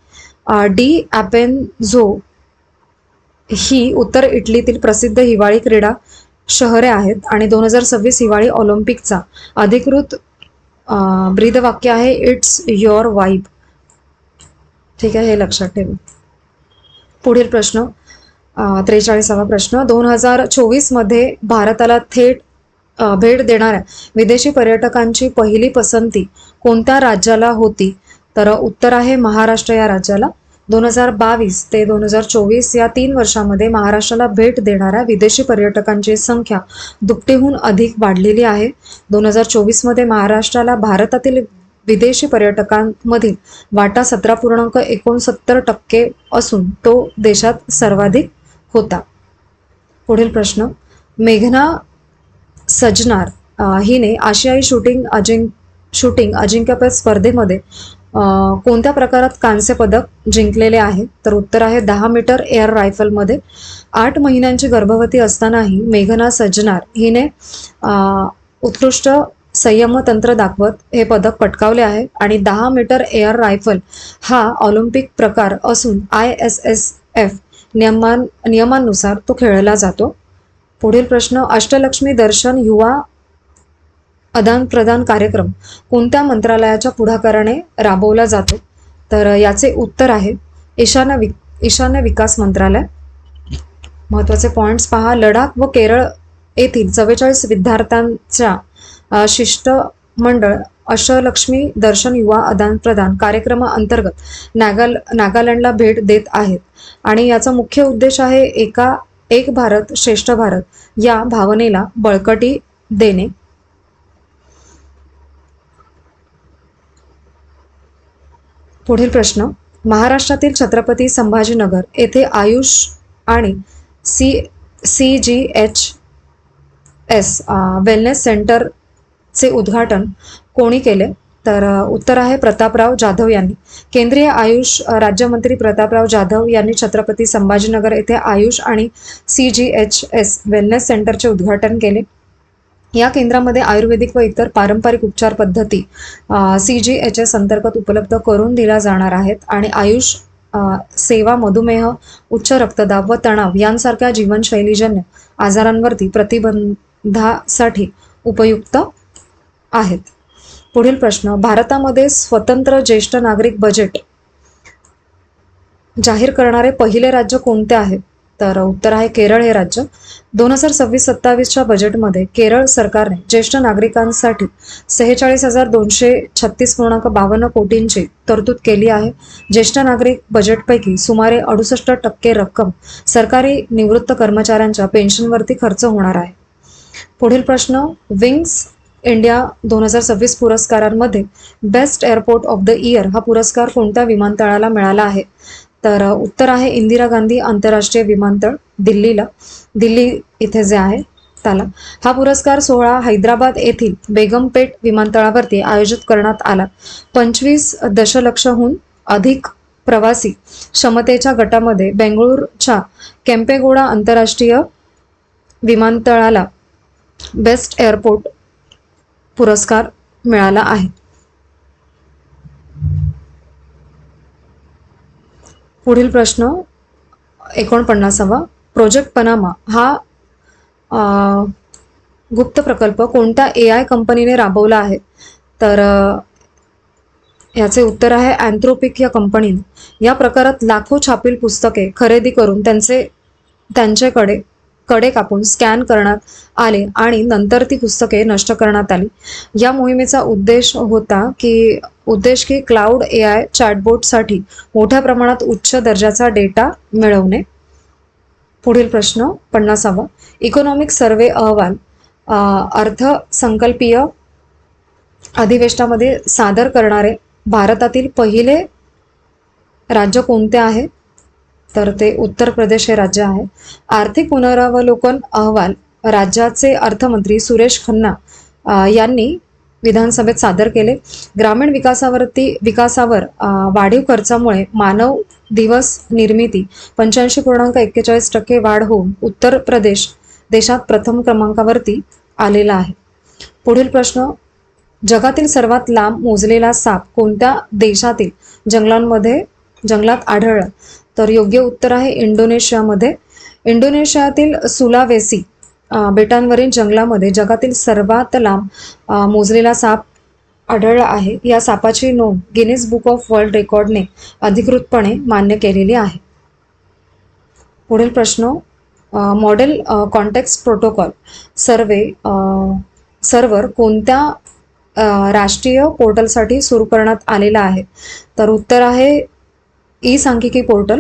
डी ॲपेन्झो ही उत्तर इटलीतील प्रसिद्ध हिवाळी क्रीडा शहरे आहेत आणि 2026 हिवाळी ऑलिम्पिकचा अधिकृत ब्रीदवाक्य आहे इट्स युअर वाईब. ठीक आहे, हे लक्षात ठेवा. पुढील प्रश्न, 43वा प्रश्न, 2024 मध्ये भारताला थेट भेट देणाऱ्या विदेशी पर्यटकांची पहिली पसंती कोणत्या राज्याला होती? तर उत्तर आहे महाराष्ट्र या राज्याला. 2022 ते 2024 या 3 वर्षामध्ये महाराष्ट्राला भेट देणाऱ्या विदेशी पर्यटकांची संख्या दुपटीहून अधिक वाढलेली आहे. 2024 मध्ये महाराष्ट्राला भारतातील विदेशी पर्यटकांमधील वाटा 17.69% असून तो देशात सर्वाधिक होता. पुढील प्रश्न, मेघना सजनार हिने आशियाई शूटिंग अजिंक्यपद स्पर्धेमध्ये कोणत्या प्रकारात कांस्य पदक जिंकलेले आहे? तर उत्तर आहे 10 मीटर एअर रायफलमध्ये. 8 महिन्यांची गर्भवती असतानाही मेघना सजनार हिने उत्कृष्ट संयम तंत्र दाखवत हे पदक पटकावले आहे आणि 10 मीटर एअर रायफल हा ऑलिम्पिक प्रकार असून ISSF नियमांनुसार तो खेळला जातो. पुढील प्रश्न, अष्टलक्ष्मी दर्शन युवा आदान प्रदान कार्यक्रम कोणत्या मंत्रालयाच्या पुढाकाराने राबवला जातो? तर याचे उत्तर आहे ईशान्य विकास मंत्रालय. महत्त्वाचे पॉइंट्स पहा. लडाख व केरळ येथील 44 विद्यार्थ्यांच्या शिष्टमंडळ अष्टलक्ष्मी दर्शन युवा आदान प्रदान कार्यक्रमाअंतर्गत नागालँडला भेट देत आहेत आणि याचा मुख्य उद्देश आहे एक भारत श्रेष्ठ भारत या भावनेला बळकटी देणे. पुढील प्रश्न, महाराष्ट्रातील छत्रपती संभाजीनगर येथे आयुष आणि CGHS वेलनेस सेंटरचे उद्घाटन कोणी केले? तर उत्तर आहे प्रतापराव जाधव यांनी. केंद्रीय आयुष राज्यमंत्री प्रतापराव जाधव यांनी छत्रपती संभाजीनगर येथे आयुष आणि CGHS वेलनेस सेंटरचे उद्घाटन केले. या केंद्रामध्ये आयुर्वेदिक व इतर पारंपरिक उपचार पद्धती CGHS अंतर्गत उपलब्ध करून दिल्या जाणार आहेत आणि आयुष सेवा मधुमेह, उच्च रक्तदाब व तणाव यांसारख्या जीवनशैलीजन्य आजारांवरती प्रतिबंधासाठी उपयुक्त आहेत. पुढील प्रश्न, भारतामध्ये स्वतंत्र ज्येष्ठ नागरिक बजेट जाहीर करणारे पहिले राज्य कोणते आहे? तर उत्तर आहे केरळ हे राज्य. 2026-27च्या बजेटमध्ये केरळ सरकारने ज्येष्ठ नागरिकांसाठी 46,236.52 कोटींची तरतूद केली आहे. ज्येष्ठ नागरिक बजेटपैकी सुमारे 68% रक्कम सरकारी निवृत्त कर्मचाऱ्यांच्या पेन्शनवरती खर्च होणार आहे. पुढील प्रश्न, विंग्स इंडिया 2026 पुरस्कारांमध्ये best airport of the year हा पुरस्कार कोणत्या विमानतळाला मिळाला आहे? तर उत्तर आहे इंदिरा गांधी आंतरराष्ट्रीय विमानतळ दिल्ली इथे जे आहे त्याला. हा पुरस्कार सोहळा हैदराबाद येथील बेगमपेट विमानतळावरती आयोजित करण्यात आला. 25 दशलक्षहून अधिक प्रवासी क्षमतेच्या गटामध्ये बेंगळुरूच्या केंपेगौडा आंतरराष्ट्रीय विमानतळाला बेस्ट एअरपोर्ट पुरस्कार मिळाला आहे. पुढील प्रश्न 49वा, प्रोजेक्ट पनामा हा गुप्त प्रकल्प कोणत्या AI कंपनीने राबवला आहे? तर याचे उत्तर आहे अँथ्रोपिक या कंपनीने. या प्रकारात लाखो छापील पुस्तके खरेदी करून त्यांचे कडे कापून स्कॅन करण्यात आले आणि नंतर ती पुस्तके नष्ट करण्यात आली. या मोहिमेचा उद्देश की क्लाउड AI चॅटबोटसाठी मोठ्या प्रमाणात उच्च दर्जाचा डेटा मिळवणे. पुढील प्रश्न 50वा, इकॉनॉमिक सर्व्हे अहवाल अर्थसंकल्पीय अधिवेशनामध्ये सादर करणारे भारतातील पहिले राज्य कोणते आहे? तर ते उत्तर प्रदेश हे राज्य आहे. आर्थिक पुनरावलोकन अहवाल राज्याचे अर्थमंत्री सुरेश खन्ना यांनी विधानसभेत सादर केले. ग्रामीण विकासावर वाढीव खर्चामुळे मानव दिवस निर्मिती 85.41% वाढ होऊन उत्तर प्रदेश देशात प्रथम क्रमांकावरती आलेला आहे. पुढील प्रश्न, जगातील सर्वात लांब मोजलेला साप कोणत्या देशातील जंगलात आढळला? तर योग्य उत्तर आहे इंडोनेशियामध्ये. इंडोनेशियातील सुलावेसी बेटांवरील जंगलामध्ये जगातील सर्वात लांब मोजलेला साप आढळला आहे. या सापाची नोंद गिनीज बुक ऑफ वर्ल्ड रेकॉर्डने अधिकृतपणे मान्य केलेली आहे. पुढील प्रश्न, मॉडेल कॉन्टेक्स्ट प्रोटोकॉल सर्व्हर कोणत्या राष्ट्रीय पोर्टलसाठी सुरू करण्यात आलेला आहे? तर उत्तर आहे ई सांख्यिकी portal.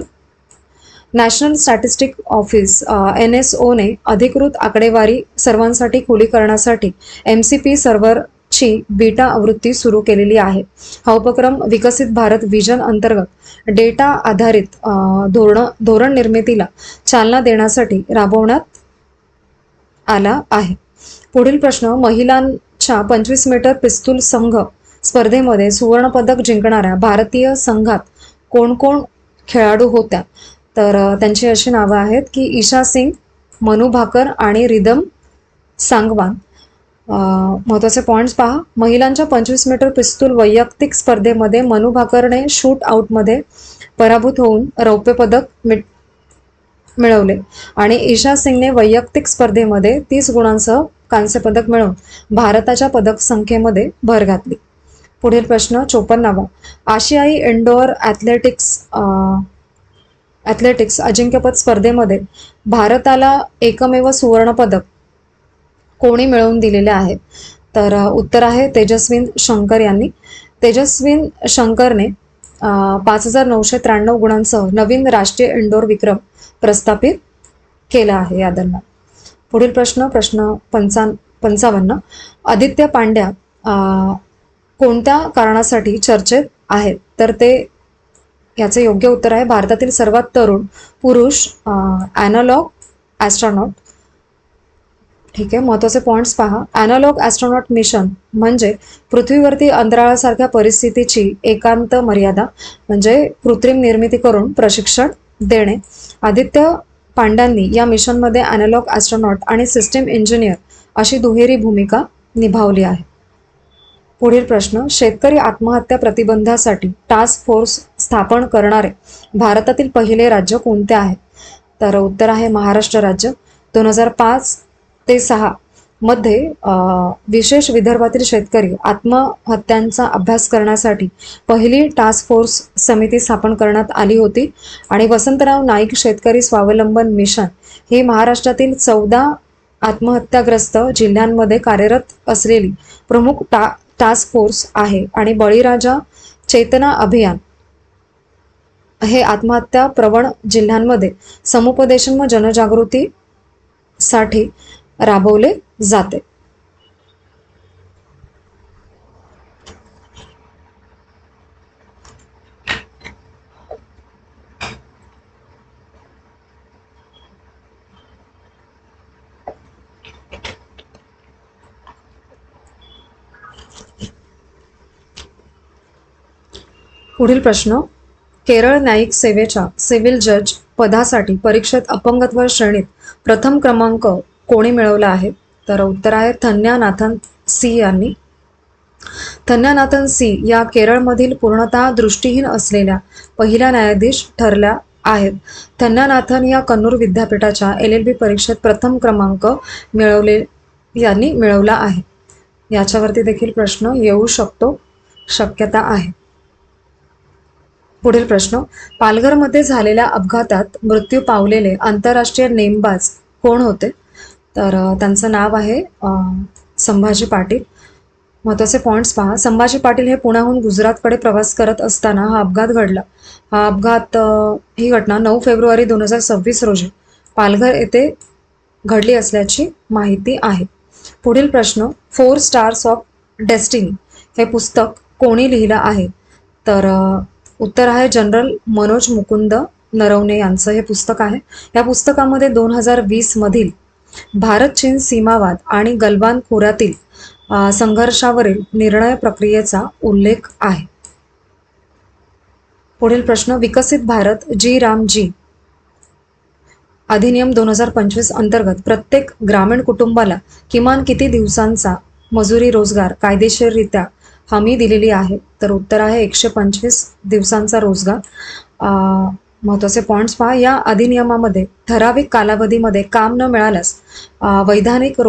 National statistic office NSO ने अधिकृत आकडेवारी सर्वांसाठी खुली करण्यासाठी MCP सर्व्हरची बीटा आवृत्ती सुरू केलेली आहे. हा उपक्रम विकसित भारत विजन अंतर्गत डेटा आधारित धोरण निर्मितीला चालना देण्यासाठी राबवण्यात आला आहे. पुढील प्रश्न, महिलांच्या 25 मीटर पिस्तूल संघ स्पर्धेमध्ये सुवर्णपदक जिंकणाऱ्या भारतीय संघात कोण कोण खेळाडू होत्या? तर त्यांची अशी नावं आहेत की ईशा सिंग, मनू भाकर आणि रिदम सांगवान. महत्त्वाचे पॉईंट्स पहा. महिलांच्या 25 मीटर पिस्तूल वैयक्तिक स्पर्धेमध्ये मनू भाकरने शूट आउटमध्ये पराभूत होऊन रौप्य पदक मिळवले आणि ईशा सिंगने वैयक्तिक स्पर्धेमध्ये 30 गुणांसह कांस्य पदक मिळवून भारताच्या पदक संख्येमध्ये भर घातली. पुढील प्रश्न 54वा, आशियाई इंडोअर ॲथलेटिक्स अजिंक्यपद स्पर्धेमध्ये भारताला एकमेव सुवर्णपदक कोणी मिळवून दिलेले आहे? तर उत्तर आहे तेजस्विन शंकर यांनी. तेजस्विन शंकरने 5993 गुणांसह नवीन राष्ट्रीय इंडोर विक्रम प्रस्थापित केला आहे या दरम्यान. पुढील प्रश्न 55, आदित्य पांड्या कोणत्या कारणासाठी चर्चेत आहेत? तर याचे योग्य उत्तर आहे भारतातील सर्वात तरुण पुरुष ॲनालॉग ॲस्ट्रॉनॉट. ठीक आहे, महत्त्वाचे पॉईंट्स पहा. ॲनालॉग ॲस्ट्रॉनॉट मिशन म्हणजे पृथ्वीवरती अंतराळासारख्या परिस्थितीची एकांत मर्यादा म्हणजे कृत्रिम निर्मिती करून प्रशिक्षण देणे. आदित्य पांड्यांनी या मिशनमध्ये ॲनालॉग ॲस्ट्रॉनॉट आणि सिस्टीम इंजिनियर अशी दुहेरी भूमिका निभावली आहे. पुढील प्रश्न, शेतकरी आत्महत्या प्रतिबंधासाठी टास्क फोर्स स्थापन करणारे भारतातील पहिले राज्य कोणते आहे? तर उत्तर आहे महाराष्ट्र राज्य. 2005 ते 2006 मध्ये विशेष विदर्भातील शेतकरी आत्महत्यांचा अभ्यास करण्यासाठी पहिली टास्क फोर्स समिती स्थापन करण्यात आली होती आणि वसंतराव नाईक शेतकरी स्वावलंबन मिशन ही महाराष्ट्रातील 14 आत्महत्याग्रस्त जिल्ह्यांमध्ये कार्यरत असलेली प्रमुख टास्क फोर्स आहे आणि बळीराजा चेतना अभियान हे आत्महत्या प्रवण जिल्ह्यांमध्ये समुपदेशन व जनजागृतीसाठी राबवले जाते. पुढील प्रश्न, केरळ न्यायिक सेवेच्या सिव्हिल जज पदासाठी परीक्षेत अपंगत्व श्रेणीत प्रथम क्रमांक कोणी मिळवला आहे? तर उत्तर आहे थन्यानाथन सी यांनी. थन्यानाथन सी या केरळमधील पूर्णतः दृष्टीहीन असलेल्या पहिल्या न्यायाधीश ठरल्या आहेत. थन्यानाथन या कन्नूर विद्यापीठाच्या LLB परीक्षेत प्रथम क्रमांक मिळवला आहे. याच्यावरती देखील प्रश्न येऊ शकतो, शक्यता आहे. पुढील प्रश्न, पालघरमध्ये झालेल्या अपघातात मृत्यू पावलेले आंतरराष्ट्रीय नेमबाज कोण होते? तर त्यांचं नाव आहे संभाजी पाटील. महत्त्वाचे पॉईंट्स पहा. संभाजी पाटील हे पुण्याहून गुजरातकडे प्रवास करत असताना हा अपघात घडला. ही घटना 9 फेब्रुवारी 2026 रोजी पालघर येथे घडली असल्याची माहिती आहे. पुढील प्रश्न, 4 स्टार्स ऑफ डेस्टिनी हे पुस्तक कोणी लिहिलं आहे? तर उत्तर आहे जनरल मनोज मुकुंद नरवणे यांचं हे पुस्तक आहे. या पुस्तकामध्ये 2020 मधील भारत चीन सीमावाद आणि गलवान खोऱ्यातील संघर्षावरील निर्णय प्रक्रियेचा उल्लेख आहे. पुढील प्रश्न, विकसित भारत जी राम जी अधिनियम 2025 अंतर्गत प्रत्येक ग्रामीण कुटुंबाला किमान किती दिवसांचा मजुरी रोजगार कायदेशीररित्या हमी दिलेली आहे? तर उत्तर आहे 125 दिवसांचा रोजगार. महत्त्वाचे पॉईंट्स पहा. या अधिनियमामध्ये ठराविक कालावधीमध्ये काम न मिळाल्यास वैधानिक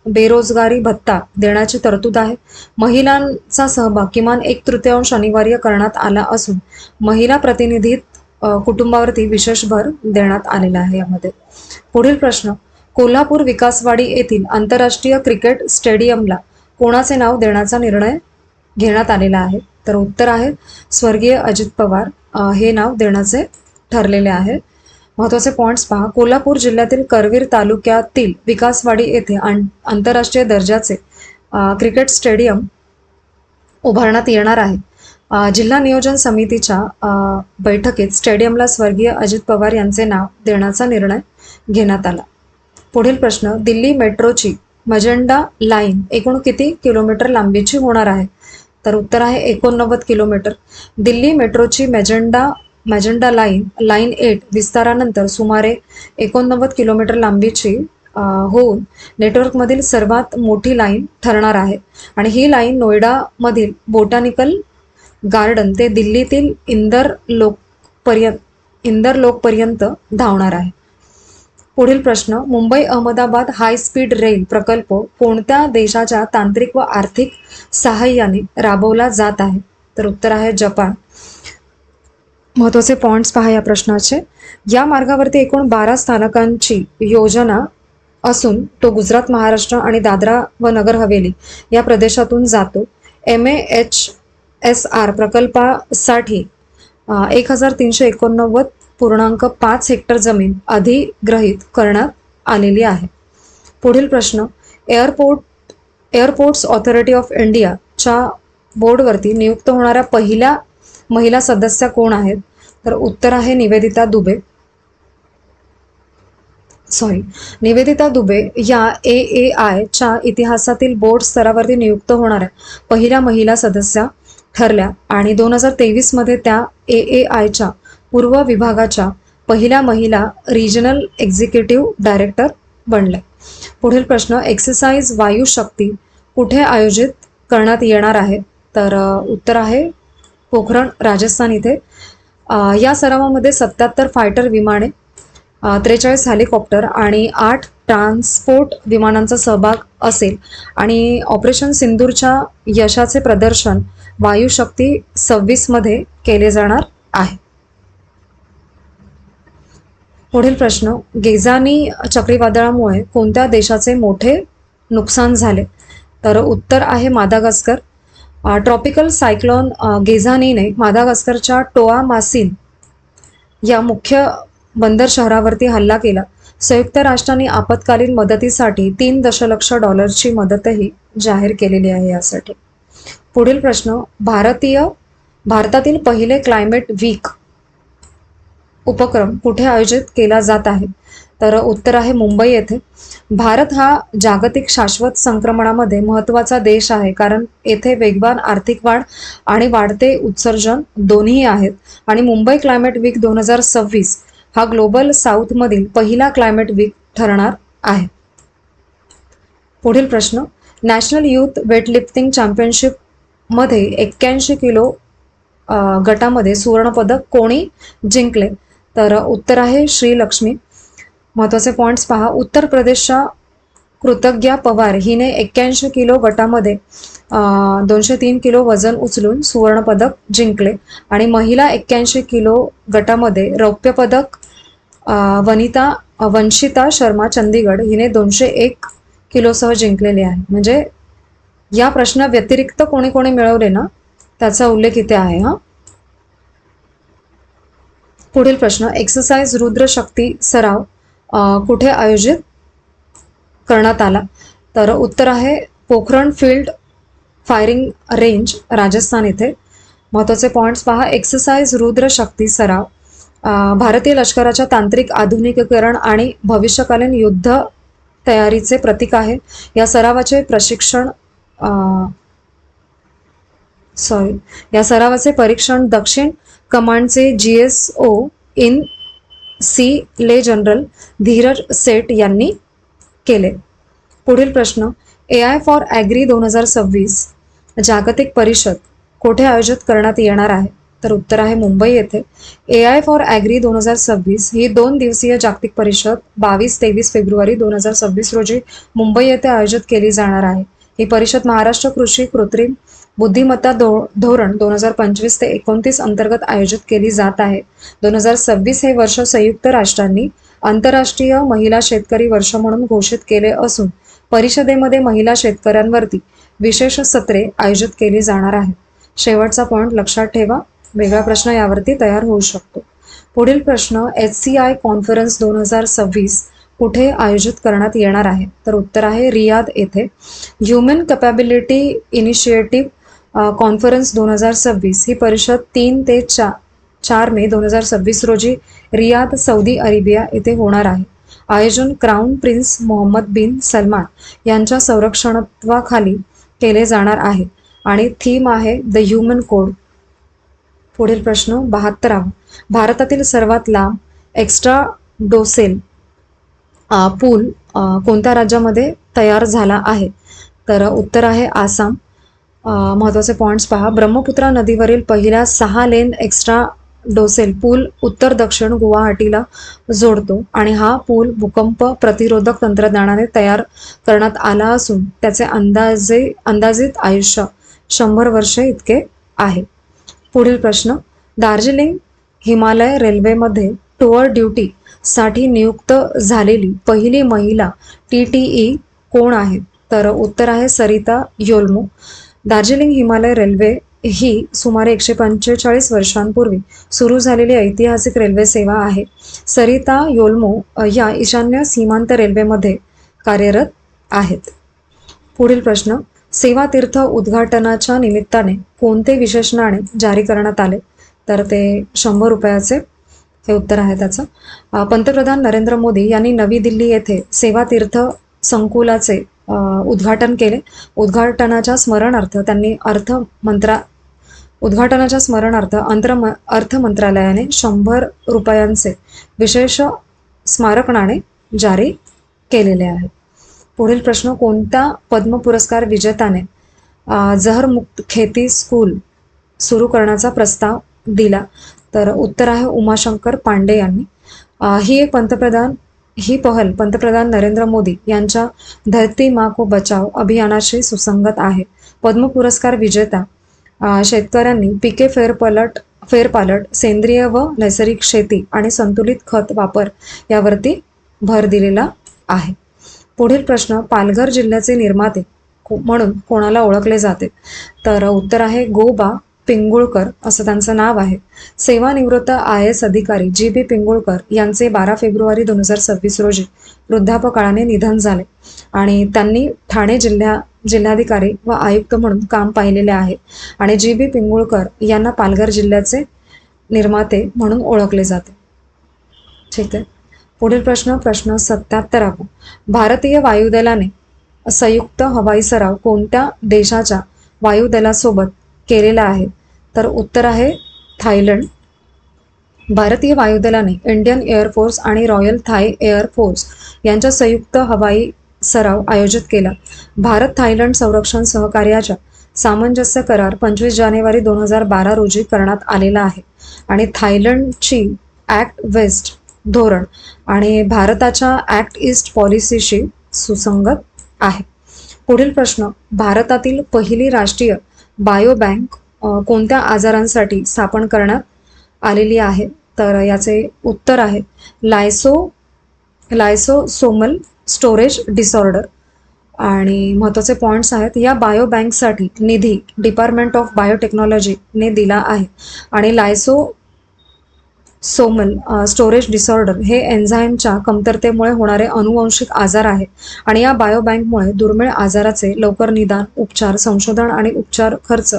बेरोजगारी भत्ता देण्याची तरतूद आहे. महिलांचा सहभाग किमान 1/3 अनिवार्य करण्यात आला असून महिला प्रतिनिधित कुटुंबावरती विशेष भर देण्यात आलेला आहे यामध्ये. पुढील प्रश्न, कोल्हापूर विकासवाडी येथील आंतरराष्ट्रीय क्रिकेट स्टेडियमला कोणाचे नाव देण्याचा निर्णय घेण्यात आलेला आहे? तर उत्तर आहे स्वर्गीय अजित पवार हे नाव देण्याचे ठरलेले आहे. महत्त्वाचे पॉईंट्स पहा. कोल्हापूर जिल्ह्यातील करवीर तालुक्यातील विकासवाडी येथे आंतरराष्ट्रीय दर्जाचे क्रिकेट स्टेडियम उभारण्यात येणार आहे. जिल्हा नियोजन समितीच्या बैठकीत स्टेडियमला स्वर्गीय अजित पवार यांचे नाव देण्याचा निर्णय घेण्यात आला. पुढील प्रश्न, दिल्ली मेट्रोची मजेंडा लाईन एकूण किती किलोमीटर लांबीची होणार आहे? तर उत्तर आहे 89 किलोमीटर. दिल्ली मेट्रोची मॅजेंडा लाईन 8 विस्तारानंतर सुमारे 89 किलोमीटर लांबीची होऊन नेटवर्कमधील सर्वात मोठी लाईन ठरणार आहे. आणि ही लाईन नोएडामधील बोटॅनिकल गार्डन ते दिल्लीतील इंदर लोकपर्यंत धावणार आहे. पुढील प्रश्न, Mumbai Ahmedabad high speed rail प्रकल्प कोणत्या देशाच्या तांत्रिक व आर्थिक सहाय्याने राबवला जात आहे? तर उत्तर आहे जपान. महत्त्वाचे पॉईंट्स पहा या प्रश्नाचे. या मार्गावरती एकूण 12 स्थानकांची योजना असून तो गुजरात, महाराष्ट्र आणि दादरा व नगर हवेली या प्रदेशातून जातो. MAHSR प्रकल्पासाठी 1389.5 हेक्टर जमीन अधिग्रहित करण्यात आलेली आहे. पुढील प्रश्न, एअरपोर्ट्स ऑथॉरिटी ऑफ इंडियाच्या बोर्डवरती नियुक्त होणाऱ्या पहिल्या महिला सदस्य कोण आहेत? तर उत्तर आहे निवेदिता दुबे या AAIच्या इतिहासातील बोर्ड स्तरावरती नियुक्त होणाऱ्या पहिल्या महिला सदस्य ठरल्या आणि 2023 मध्ये त्या AAIच्या पूर्व विभागाच्या पहिल्या महिला रिजनल एक्झिक्युटिव्ह डायरेक्टर बनल्या. पुढील प्रश्न, एक्सरसाइज वायू शक्ती कुठे आयोजित करण्यात येणार आहे? तर उत्तर आहे पोखरण, राजस्थान इथे. या सरावामध्ये 77 फायटर विमाने, 43 हेलिकॉप्टर आणि 8 ट्रान्सपोर्ट विमानांचा सहभाग असेल आणि ऑपरेशन सिंदूरच्या यशाचे प्रदर्शन वायुशक्ती 26 मध्ये केले जाणार आहे. पुढील प्रश्न, गेजानी चक्रीवादळामुळे कोणत्या देशाचे मोठे नुकसान झाले? तर उत्तर आहे मादागास्कर. ट्रॉपिकल सायक्लोन गेझानीने मादागास्करच्या टोआ मासिन या मुख्य बंदर शहरावरती हल्ला केला. संयुक्त राष्ट्रांनी आपत्कालीन मदतीसाठी $3 दशलक्ष मदतही जाहीर केलेली आहे यासाठी. पुढील प्रश्न, भारतातील पहिले क्लायमेट वीक उपक्रम कुठे आयोजित केला जात आहे? तर उत्तर आहे मुंबई येथे. भारत हा जागतिक शाश्वत संक्रमणामध्ये महत्त्वाचा देश आहे कारण येथे वेगवान आर्थिक वाढ आणि वाढते उत्सर्जन दोन्ही आहेत आणि मुंबई क्लायमेट वीक 2026 हा ग्लोबल साऊथमधील पहिला क्लायमेट वीक ठरणार आहे. पुढील प्रश्न, नॅशनल यूथ वेटलिफ्टिंग चॅम्पियनशिपमध्ये 81 किलो गटामध्ये सुवर्णपदक कोणी जिंकले? तर उत्तर आहे श्रीलक्ष्मी. महत्त्वाचे पॉईंट्स पहा. उत्तर प्रदेशच्या कृतज्ञा पवार हिने 81 किलो गटामध्ये 203 किलो वजन उचलून सुवर्णपदक जिंकले आणि महिला 81 किलो गटामध्ये रौप्य पदक वंशिता शर्मा चंदीगड हिने 201 किलोसह जिंकलेले आहे. म्हणजे या प्रश्ना व्यतिरिक्त कोणी कोणी मिळवले ना त्याचा उल्लेख इथे आहे. पुढील प्रश्न, एक्सरसाइज रुद्र शक्ती सराव कुठे आयोजित करण्यात आला? तर उत्तर आहे Pokhran field firing range, Rajasthan इथे. महत्त्वाचे पॉईंट्स पहा. एक्सरसाइज रुद्र शक्ती सराव भारतीय लष्कराच्या तांत्रिक आधुनिकीकरण आणि भविष्यकालीन युद्ध तयारीचे प्रतीक आहे. या सरावाचे प्रशिक्षण या सरावाचे परीक्षण दक्षिण कमांडचे GSO इन सी ले जनरल धीरज सेठ यांनी केले. पुढील प्रश्न, AI फॉर ॲग्री 2026 जागतिक परिषद कोठे आयोजित करण्यात येणार आहे? तर उत्तर आहे मुंबई येथे. AI फॉर ॲग्री 2026 ही 2 दिवसीय जागतिक परिषद 22-23 फेब्रुवारी 2026 रोजी मुंबई येथे आयोजित केली जाणार आहे. ही परिषद महाराष्ट्र कृषी कृत्रिम बुद्धिमत्ता धोरण 2025 ते 29 अंतर्गत आयोजित केली जात आहे. 2026 हे वर्ष संयुक्त राष्ट्रांनी आंतरराष्ट्रीय महिला शेतकरी वर्ष म्हणून घोषित केले असून परिषदेमध्ये महिला शेतकऱ्यांवरती विशेष सत्रे आयोजित केली जाणार आहेत. शेवटचा पॉइंट लक्षात ठेवा, वेगळा प्रश्न यावरती तयार होऊ शकतो. पुढील प्रश्न, HCI कॉन्फरन्स 2026 कुठे आयोजित करण्यात येणार आहे? तर उत्तर आहे रियाद येथे. ह्युमन कॅपॅबिलिटी इनिशिएटिव्ह कॉन्फरन्स 2026 ही परिषद 3 ते 4 मे 2026 रोजी रियाद, सौदी अरेबिया येथे होणार आहे. आयोजन क्राऊन प्रिन्स मोहम्मद बिन सलमान यांच्या संरक्षणत्वाखाली केले जाणार आहे आणि थीम आहे द ह्युमन कोड. पुढील प्रश्न 72, भारतातील सर्वात लांब एक्स्ट्रा डोसेल पूल कोणत्या राज्यामध्ये तयार झाला आहे? तर उत्तर आहे आसाम. महत्त्वाचे पॉईंट्स पहा, ब्रह्मपुत्रा नदीवरील पहिल्या 6 लेन एक्स्ट्रा डोसेल पूल उत्तर दक्षिण गुवाहाटीला जोडतो आणि हा पूल भूकंप प्रतिरोधक तंत्रज्ञानाने तयार करण्यात आला असून त्याचे अंदाजित आयुष्य 100 वर्षे इतके आहे. पुढील प्रश्न, दार्जिलिंग हिमालय रेल्वेमध्ये टूअर ड्युटी साठी नियुक्त झालेली पहिली महिला TTE कोण आहे? तर उत्तर आहे सरिता योल्मो. दार्जिलिंग हिमालय रेल्वे ही सुमारे 145 वर्षांपूर्वी सुरू झालेली ऐतिहासिक रेल्वे सेवा आहे. सरिता योल्मो या ईशान्य सीमांत रेल्वेमध्ये कार्यरत आहेत. पुढील प्रश्न, सेवा तीर्थ उद्घाटनाच्या निमित्ताने कोणते विशेष नाणे जारी करण्यात आले? तर ते 100 रुपयाचे हे उत्तर आहे त्याचं. पंतप्रधान नरेंद्र मोदी यांनी नवी दिल्ली येथे सेवा तीर्थ संकुलाचे उद्घाटन केले. उद्घाटनाच्या स्मरणार्थ अर्थ मंत्रालयाने 100 रुपयांचे विशेष स्मारक नाणे जारी केलेले आहे. पुढील प्रश्न, कोणत्या पद्म पुरस्कार विजेत्याने जहरमुक्त खेती स्कूल सुरू करण्याचा प्रस्ताव दिला? तर उत्तर आहे उमाशंकर पांडे यांनी. ही पहल पंतप्रधान नरेंद्र मोदी यांच्या धरती माँ को बचाओ अभियानाशी सुसंगत आहे. पद्म पुरस्कार विजेता शेतकऱ्यांनी पिके फेरपालट, सेंद्रिय व नैसर्गिक शेती आणि संतुलित खत वापर यावरती भर दिलेला आहे. पुढील प्रश्न, पालघर जिल्ह्याचे निर्माते म्हणून कोणाला ओळखले जाते? तर उत्तर आहे गोबा पिंगुळकर असं त्यांचं नाव आहे. सेवानिवृत्त IAS अधिकारी GB पिंगुळकर यांचे 12 फेब्रुवारी 2026 रोजी वृद्धापकाळाने निधन झाले आणि त्यांनी ठाणे जिल्हाधिकारी व आयुक्त म्हणून काम पाहिलेले आहे आणि GB पिंगुळकर यांना पालघर जिल्ह्याचे निर्माते म्हणून ओळखले जाते. ठीक आहे. पुढील प्रश्न 77, भारतीय वायुदलाने संयुक्त हवाई सराव कोणत्या देशाच्या वायुदलासोबत केलेला आहे? तर उत्तर आहे थायलंड. भारतीय वायुदलाने इंडियन एअरफोर्स आणि रॉयल थाय एअर फोर्स यांच्या संयुक्त हवाई सराव आयोजित केला. भारत थायलंड संरक्षण सहकार्याच्या सामंजस्य करार 25 जानेवारी 2012 रोजी करण्यात आलेला आहे आणि थायलंडची ॲक्ट वेस्ट धोरण आणि भारताच्या ॲक्ट ईस्ट पॉलिसीशी सुसंगत आहे. पुढील प्रश्न, भारतातील पहिली राष्ट्रीय बायोबँक कोणत्या आजारांसाठी स्थापन करण्यात आलेली आहे? तर याचे उत्तर आहे लायसोसोमल स्टोरेज डिसऑर्डर. आणि महत्त्वाचे पॉईंट्स आहेत, या बायोबँकसाठी निधी डिपार्टमेंट ऑफ बायोटेक्नॉलॉजीने दिला आहे आणि लायसोसोमल स्टोरेज डिसऑर्डर हे एन्झाईमच्या कमतरतेमुळे होणारे अनुवंशिक आजार आहे आणि या बायोबँकमुळे दुर्मिळ आजाराचे लवकर निदान, उपचार, संशोधन आणि उपचार खर्च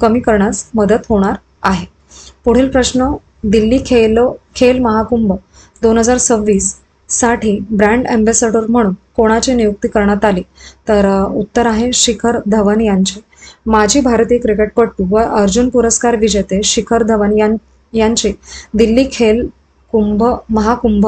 कमी करण्यास मदत होणार आहे. पुढील प्रश्न, दिल्ली खेल महाकुंभ 2026 साठी ब्रँड अँबॅसेडर म्हणून कोणाची नियुक्ती करण्यात आली? तर उत्तर आहे शिखर धवन यांचे. माजी भारतीय क्रिकेटपटू व अर्जुन पुरस्कार विजेते शिखर धवन यांची दिल्ली खेल महाकुंभ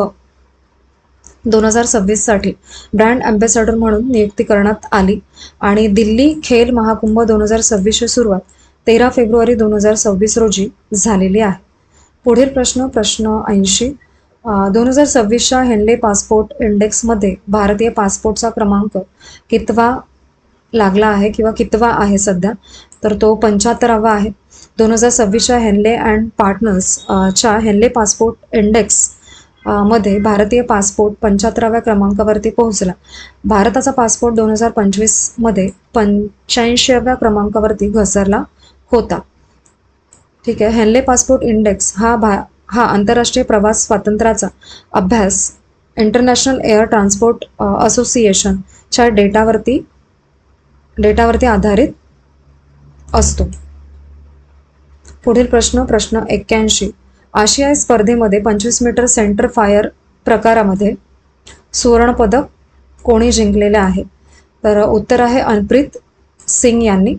2026 साठी ब्रँड अँबॅसेडर म्हणून नियुक्ती करण्यात आली आणि दिल्ली खेल महाकुंभ 2026 ची सुरुवात 13 फेब्रुवारी 2026 रोजी झालेली आहे. पुढील प्रश्न 80. 2026च्या हेनले पासपोर्ट इंडेक्समध्ये भारतीय पासपोर्टचा क्रमांक कितवा लागला आहे किंवा कितवा आहे सध्या? तर तो 75वा आहे. 2026च्या हेनले अँड पार्टनर्स च्या हेनले पासपोर्ट इंडेक्स मध्ये भारतीय पासपोर्ट 75व्या क्रमांकावरती पोहोचला. भारताचा पासपोर्ट 2025 मध्ये 85व्या क्रमांकावरती घसरला होता. ठीक आहे. हेनले पासपोर्ट इंडेक्स हा आंतरराष्ट्रीय प्रवास स्वातंत्र्याचा अभ्यास इंटरनॅशनल एअर ट्रान्सपोर्ट असोसिएशनच्या डेटावरती आधारित असतो. पुढील प्रश्न 81. आशियाई स्पर्धेमध्ये 25 मीटर सेंटर फायर प्रकारामध्ये सुवर्णपदक कोणी जिंकलेले आहे? तर उत्तर आहे अनप्रीत सिंग यांनी.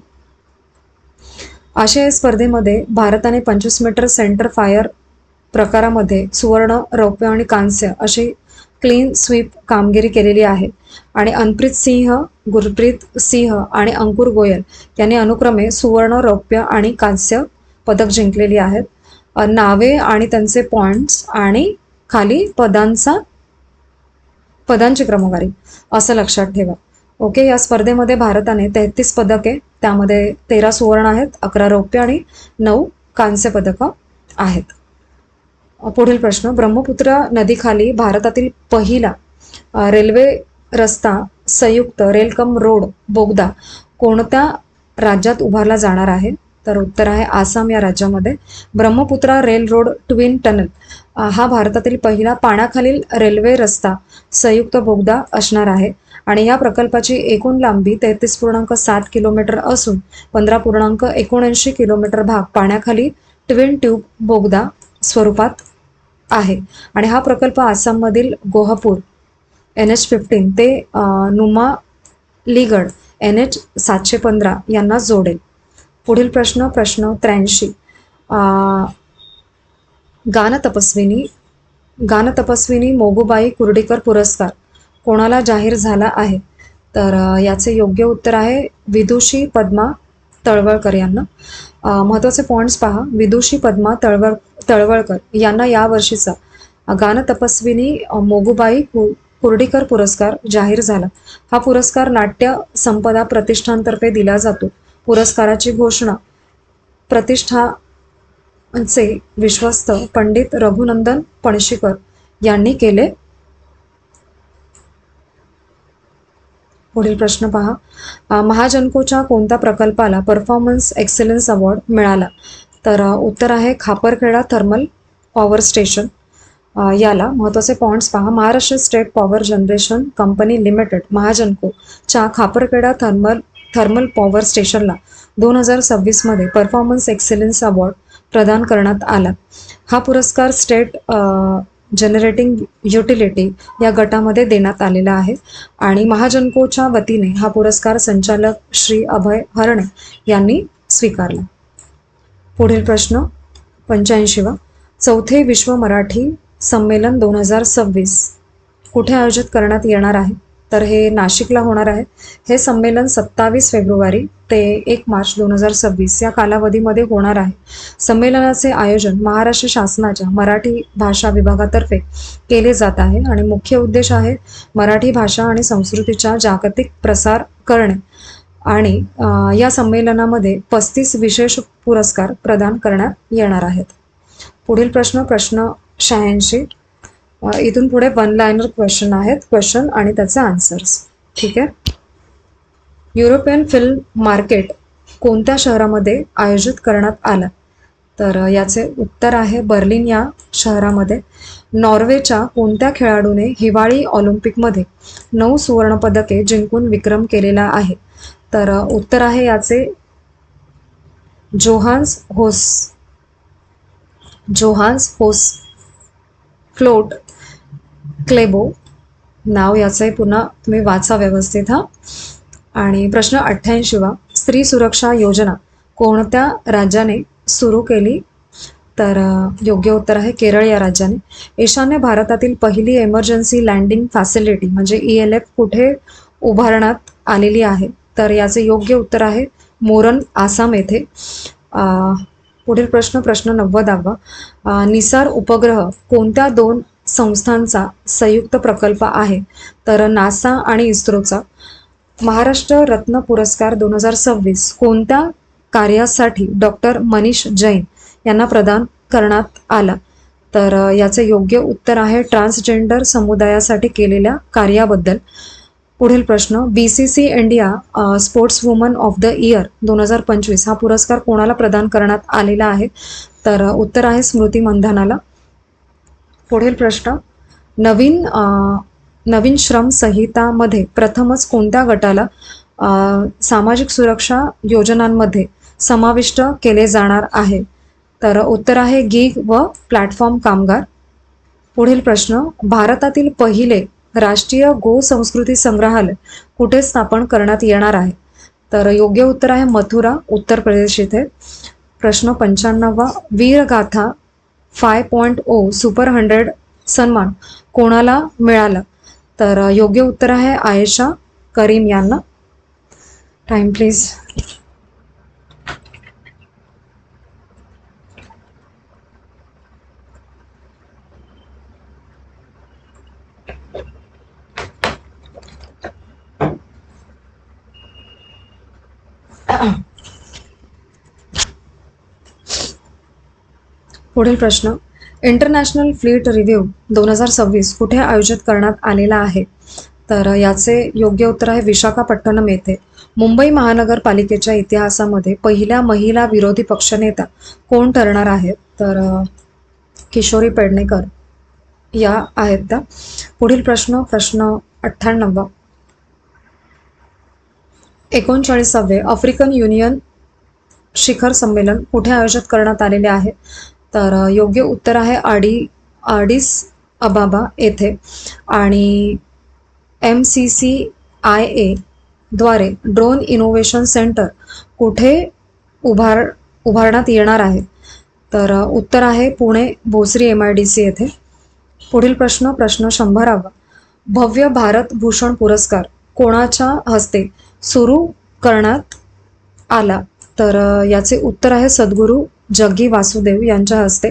आशियाई स्पर्धेमध्ये भारताने 25 मीटर सेंटर फायर प्रकारामध्ये सुवर्ण, रौप्य आणि कांस्य अशी क्लीन स्वीप कामगिरी केलेली आहे आणि अनप्रीत सिंह, गुरप्रीत सिंह आणि अंकुर गोयल यांनी अनुक्रमे सुवर्ण, रौप्य आणि कांस्य पदक जिंकलेली आहेत. नावे आणि त्यांचे पॉइंट्स आणि खाली पदांची क्रमवारी असं लक्षात ठेवा. ओके. या स्पर्धेमध्ये भारताने 33 पदके, त्यामध्ये 13 सुवर्ण आहेत, 11 रौप्य आणि 9 कांस्य पदकं आहेत. पुढील प्रश्न ब्रह्मपुत्रा नदीखाली भारतातील पहिला रेल्वे रस्ता संयुक्त रेलकम रोड बोगदा कोणत्या राज्यात उभारला जाणार आहे? तर उत्तर आहे आसाम या राज्यामध्ये. Brahmaputra rail road twin tunnel हा भारतातील पहिला पाण्याखालील रेल्वे रस्ता संयुक्त बोगदा असणार आहे आणि या प्रकल्पाची एकूण लांबी 33.7 किलोमीटर असून 15.79 किलोमीटर भाग पाण्याखाली ट्विन ट्यूब बोगदा स्वरूपात आहे आणि हा प्रकल्प आसाममधील गोहपूर NH-15 ते नुमालीगड NH 715 यांना जोडेल. पुढील प्रश्न 83. गानतपस्विनी मोगूबाई कुर्डीकर पुरस्कार कोणाला जाहीर झाला आहे? तर याचे योग्य उत्तर आहे विदुषी पद्मा तळवळकर यांना. महत्त्वाचे पॉईंट्स पहा. विदुषी पद्मा तळवळकर यांना यावर्षीचा गानतपस्विनी मोगूबाई कुर्डीकर पुरस्कार जाहीर झाला. हा पुरस्कार नाट्य संपदा प्रतिष्ठानतर्फे दिला जातो. पुरस्काराची घोषणा प्रतिष्ठानचे विश्वस्त पंडित रघुनंदन पणशीकर यांनी केले. पुढील प्रश्न पहा. महाजनकोच्या कोणत्या प्रकल्पाला परफॉर्मन्स एक्सलन्स अवॉर्ड मिळाला? तर उत्तर आहे खापरखेडा थर्मल पॉवर स्टेशन याला. महत्त्वाचे पॉईंट्स पहा. Maharashtra state power generation company limited महाजनकोच्या खापरखेडा थर्मल पॉवर स्टेशनला 2026 मध्ये परफॉर्मन्स एक्सलन्स अवॉर्ड प्रदान करण्यात आला. हा पुरस्कार स्टेट जनरेटिंग युटिलिटी या गटामध्ये देण्यात आलेला आहे आणि महाजनकोच्या वतीने हा पुरस्कार संचालक श्री अभय हरणे यांनी स्वीकारला. पुढील प्रश्न 85. चौथे विश्व मराठी संमेलन 2026 कुठे आयोजित करण्यात येणार आहे? तर हे नाशिकला होणार आहे. हे संमेलन 27 फेब्रुवारी ते 1 मार्च 2026 या कालावधीमध्ये होणार आहे. संमेलनाचे आयोजन महाराष्ट्र शासनाच्या मराठी भाषा विभागातर्फे केले जात आहे आणि मुख्य उद्देश आहे मराठी भाषा आणि संस्कृतीचा जागतिक प्रसार करणे आणि या संमेलनामध्ये 35 विशेष पुरस्कार प्रदान करण्यात येणार आहेत. पुढील प्रश्न 86. इथून पुढे 1 लाइनर क्वेश्चन आहेत. क्वेश्चन आणि त्याचे आन्सर्स. ठीक आहे. युरोपियन फिल्म मार्केट कोणत्या शहरामध्ये आयोजित करण्यात आलं? तर याचे उत्तर आहे बर्लिन या शहरामध्ये. नॉर्वेच्या कोणत्या खेळाडूने हिवाळी ऑलिम्पिकमध्ये 9 सुवर्णपदके जिंकून विक्रम केलेला आहे? तर उत्तर आहे याचे जोहान्स होस फ्लोट क्लेबो. नाव याचंही पुन्हा तुम्ही वाचा व्यवस्थित हा. आणि प्रश्न 88वा, स्त्री सुरक्षा योजना कोणत्या राज्याने सुरू केली? तर योग्य उत्तर आहे केरळ या राज्याने. ईशान्य भारतातील पहिली एमर्जन्सी लँडिंग फॅसिलिटी म्हणजे ELF कुठे उभारण्यात आलेली आहे? तर याचे योग्य उत्तर आहे मोरन, आसाम येथे. पुढील प्रश्न 90वा, निसार उपग्रह कोणत्या दोन संस्थांचा संयुक्त प्रकल्प आहे? तर नासा आणि इस्रोचा. महाराष्ट्र रत्न पुरस्कार 2026 कोणत्या कार्यासाठी डॉक्टर मनीष जैन यांना प्रदान करण्यात आला? तर याचे योग्य उत्तर आहे ट्रान्सजेंडर समुदायासाठी केलेल्या कार्याबद्दल. पुढील प्रश्न, BCC India sports woman of the year 2025 हा पुरस्कार कोणाला प्रदान करण्यात आलेला आहे? तर उत्तर आहे स्मृती मंधानाला. पुढील प्रश्न, नवीन श्रम संहितामध्ये प्रथमच कोणत्या गटाला सामाजिक सुरक्षा योजनांमध्ये समाविष्ट केले जाणार आहे? तर उत्तर आहे गिग व प्लॅटफॉर्म कामगार. पुढील प्रश्न, भारतातील पहिले राष्ट्रीय गो संस्कृती संग्रहालय कुठे स्थापन करण्यात येणार आहे? तर योग्य उत्तर आहे मथुरा, उत्तर प्रदेश इथे. प्रश्न 95वा, वीरगाथा 5.0 सुपर 100 सन्मान कोणाला मिळाला? तर योग्य उत्तर आहे आयेशा करीम यांना. Time please. पुढील प्रश्न, इंटरनॅशनल फ्लीट रिव्ह्यू 2026 कुठे आयोजित करण्यात आलेला आहे? तर याचे योग्य उत्तर आहे विशाखापट्टणम येथे. मुंबई महानगरपालिकेच्या इतिहासामध्ये पहिल्या महिला विरोधी पक्षनेता कोण ठरणार आहेत? तर किशोरी पेडणेकर या आहेत त्या. पुढील प्रश्न 98, 39वे आफ्रिकन युनियन शिखर संमेलन कुठे आयोजित करण्यात आलेले आहे? तर योग्य उत्तर आहे आडिस अबाबा येथे. आणि MCCIA द्वारे ड्रोन इनोव्हेशन सेंटर कुठे उभारण्यात येणार आहे? तर उत्तर आहे पुणे भोसरी MIDC येथे. पुढील प्रश्न 100वा, भव्य भारत भूषण पुरस्कार कोणाच्या हस्ते सुरू करण्यात आला? तर याचे उत्तर आहे सद्गुरू जग्गी वासुदेव यांच्या हस्ते.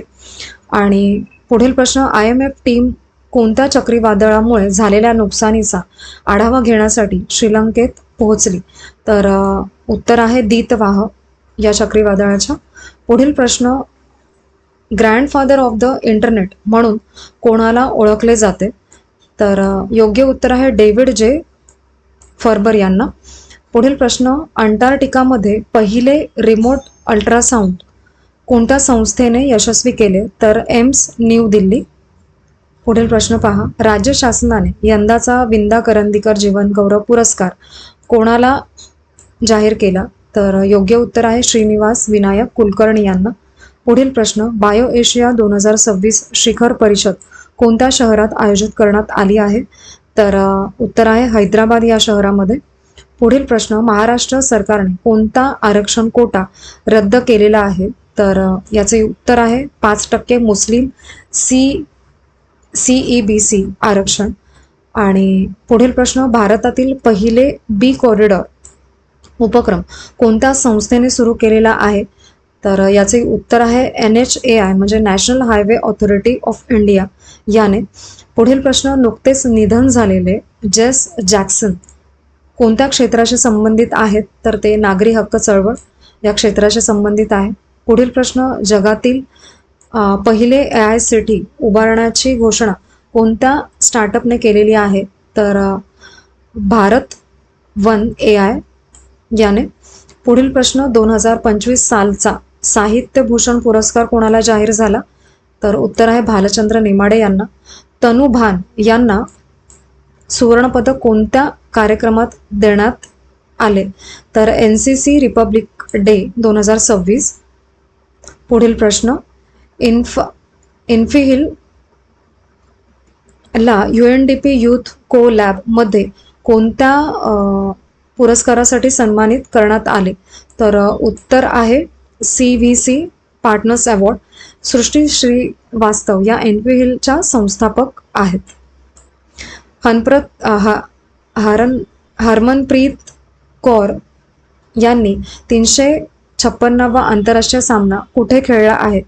आणि पुढील प्रश्न, IMF टीम कोणत्या चक्रीवादळामुळे झालेल्या नुकसानीचा आढावा घेण्यासाठी श्रीलंकेत पोहोचली? तर उत्तर आहे दीतवाह या चक्रीवादळाच्या. पुढील प्रश्न, ग्रँडफादर ऑफ द इंटरनेट म्हणून कोणाला ओळखले जाते? तर योग्य उत्तर आहे डेव्हिड जे फर्बर यांना. पुढील प्रश्न, अंटार्क्टिकामध्ये पहिले रिमोट अल्ट्रासाऊंड कोणत्या संस्थेने यशस्वी केले? तर एम्स न्यू दिल्ली. पुढील प्रश्न पहा, राज्य शासनाने यंदाचा विंदा करंदीकर जीवन गौरव पुरस्कार कोणाला जाहीर केला? तर योग्य उत्तर आहे श्रीनिवास विनायक कुलकर्णी यांना. पुढील प्रश्न, बायो एशिया 2026 शिखर परिषद कोणत्या शहरात आयोजित करण्यात आली आहे? तर उत्तर आहे हैदराबाद या शहरामध्ये. पुढील प्रश्न, महाराष्ट्र सरकारने कोणता आरक्षण कोटा रद्द केलेला आहे? तर याचे उत्तर आहे 5% मुस्लिम CEBC आरक्षण. आणि पुढील प्रश्न, भारतातील पहिले बी कॉरिडॉर उपक्रम कोणत्या संस्थेने सुरू केलेला आहे? तर याचे उत्तर आहे NHAI म्हणजे national highway authority of India याने. पुढील प्रश्न, नुकतेच निधन झालेले जेस जॅक्सन कोणत्या क्षेत्राशी संबंधित आहेत? तर ते नागरी हक्क चळवळ या क्षेत्राशी संबंधित आहे. पुढील प्रश्न, जगातील पहिले AI सिटी उभारण्याची घोषणा कोणत्या स्टार्टअपने केलेली आहे? तर भारत वन AI याने. पुढील प्रश्न, 2025 सालचा साहित्य भूषण पुरस्कार कोणाला जाहीर झाला? तर उत्तर आहे भालचंद्र नेमाडे यांना. तनू भान यांना सुवर्णपदक कोणत्या कार्यक्रमात देण्यात आले? तर NCC रिपब्लिक डे 2026. पुढील प्रश्न, इन्फिहिल ला UNDP यूथ को लॅब मध्ये कोणत्या पुरस्कारासाठी सन्मानित करण्यात आले? तर उत्तर आहे CVC पार्टनर्स अवॉर्ड. सृष्टी श्रीवास्तव या एनपीव्हीलच्या संस्थापक आहेत. हरमनप्रीत कौर यांनी 356वा आंतरराष्ट्रीय सामना कुठे खेळला आहे?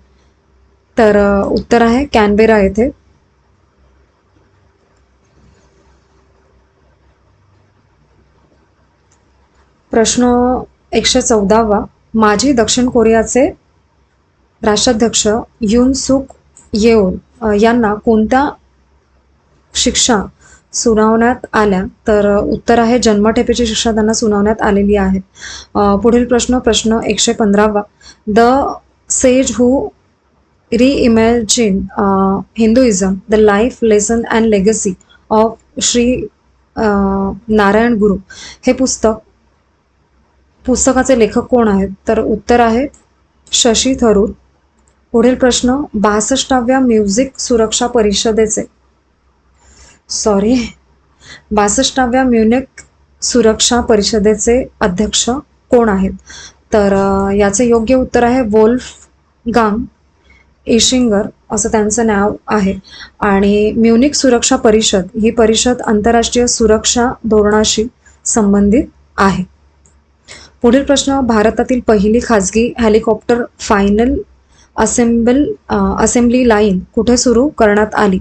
तर उत्तर आहे कॅनबेरा येथे. प्रश्न 114वा. माजी दक्षिण कोरियाचे राष्ट्राध्यक्ष युन सुक येओल यांना कोणत्या शिक्षा सुनावण्यात आल्या? तर उत्तर आहे जन्मठेपेची शिक्षा त्यांना सुनावण्यात आलेली आहे. पुढील प्रश्न 115वा. The sage who reimagine Hinduism, the life lesson and legacy of Shri Narayana Guru हे पुस्तकाचे लेखक कोण आहेत? तर उत्तर आहे शशी थरूर. पुढील प्रश्न 62व्या म्युझिक सुरक्षा परिषदेचे 62व्या म्युनिक सुरक्षा परिषदेचे अध्यक्ष कोण आहेत? तर याचे योग्य उत्तर आहे वोल्फगांग इशिंगर असं त्यांचं नाव आहे. आणि म्युनिक सुरक्षा परिषद ही परिषद आंतरराष्ट्रीय सुरक्षा धोरणाशी संबंधित आहे. पुढील प्रश्न भारतातील पहिली खाजगी हेलिकॉप्टर फायनल असेंब्ली लाईन कुठे सुरू करण्यात आली?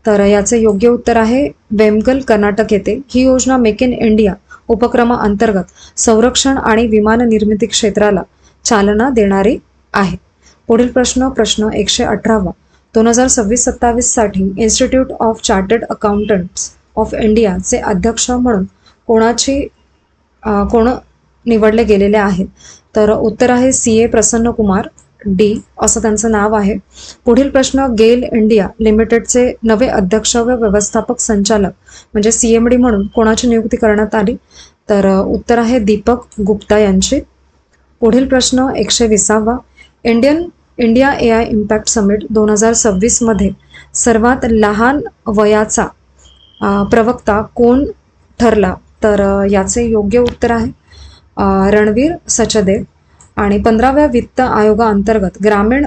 तर याचे योग्य उत्तर आहे वेमगल कर्नाटक येथे. ही योजना मेक इन इंडिया उपक्रमाअंतर्गत संरक्षण आणि विमान निर्मिती क्षेत्राला चालना देणारी आहे. पुढील प्रश्न 118वा. 2026-27 साठी institute of chartered accountants of इंडियाचे अध्यक्ष म्हणून कोण निवडले गेलेले आहेत? तर उत्तर आहे CA प्रसन्न कुमार D असं त्यांचं नाव आहे. पुढील प्रश्न गेल इंडिया लिमिटेडचे नवे अध्यक्ष व व्यवस्थापक संचालक म्हणजे CMD म्हणून कोणाची नियुक्ती करण्यात आली? तर उत्तर आहे दीपक गुप्ता यांची. पुढील प्रश्न 120वा. इंडिया AI इम्पॅक्ट समिट 2026 मध्ये सर्वात लहान वयाचा प्रवक्ता कोण ठरला? तर याचे योग्य उत्तर आहे रणवीर सचदेव. आणि 15व्या वित्त आयोगाअंतर्गत ग्रामीण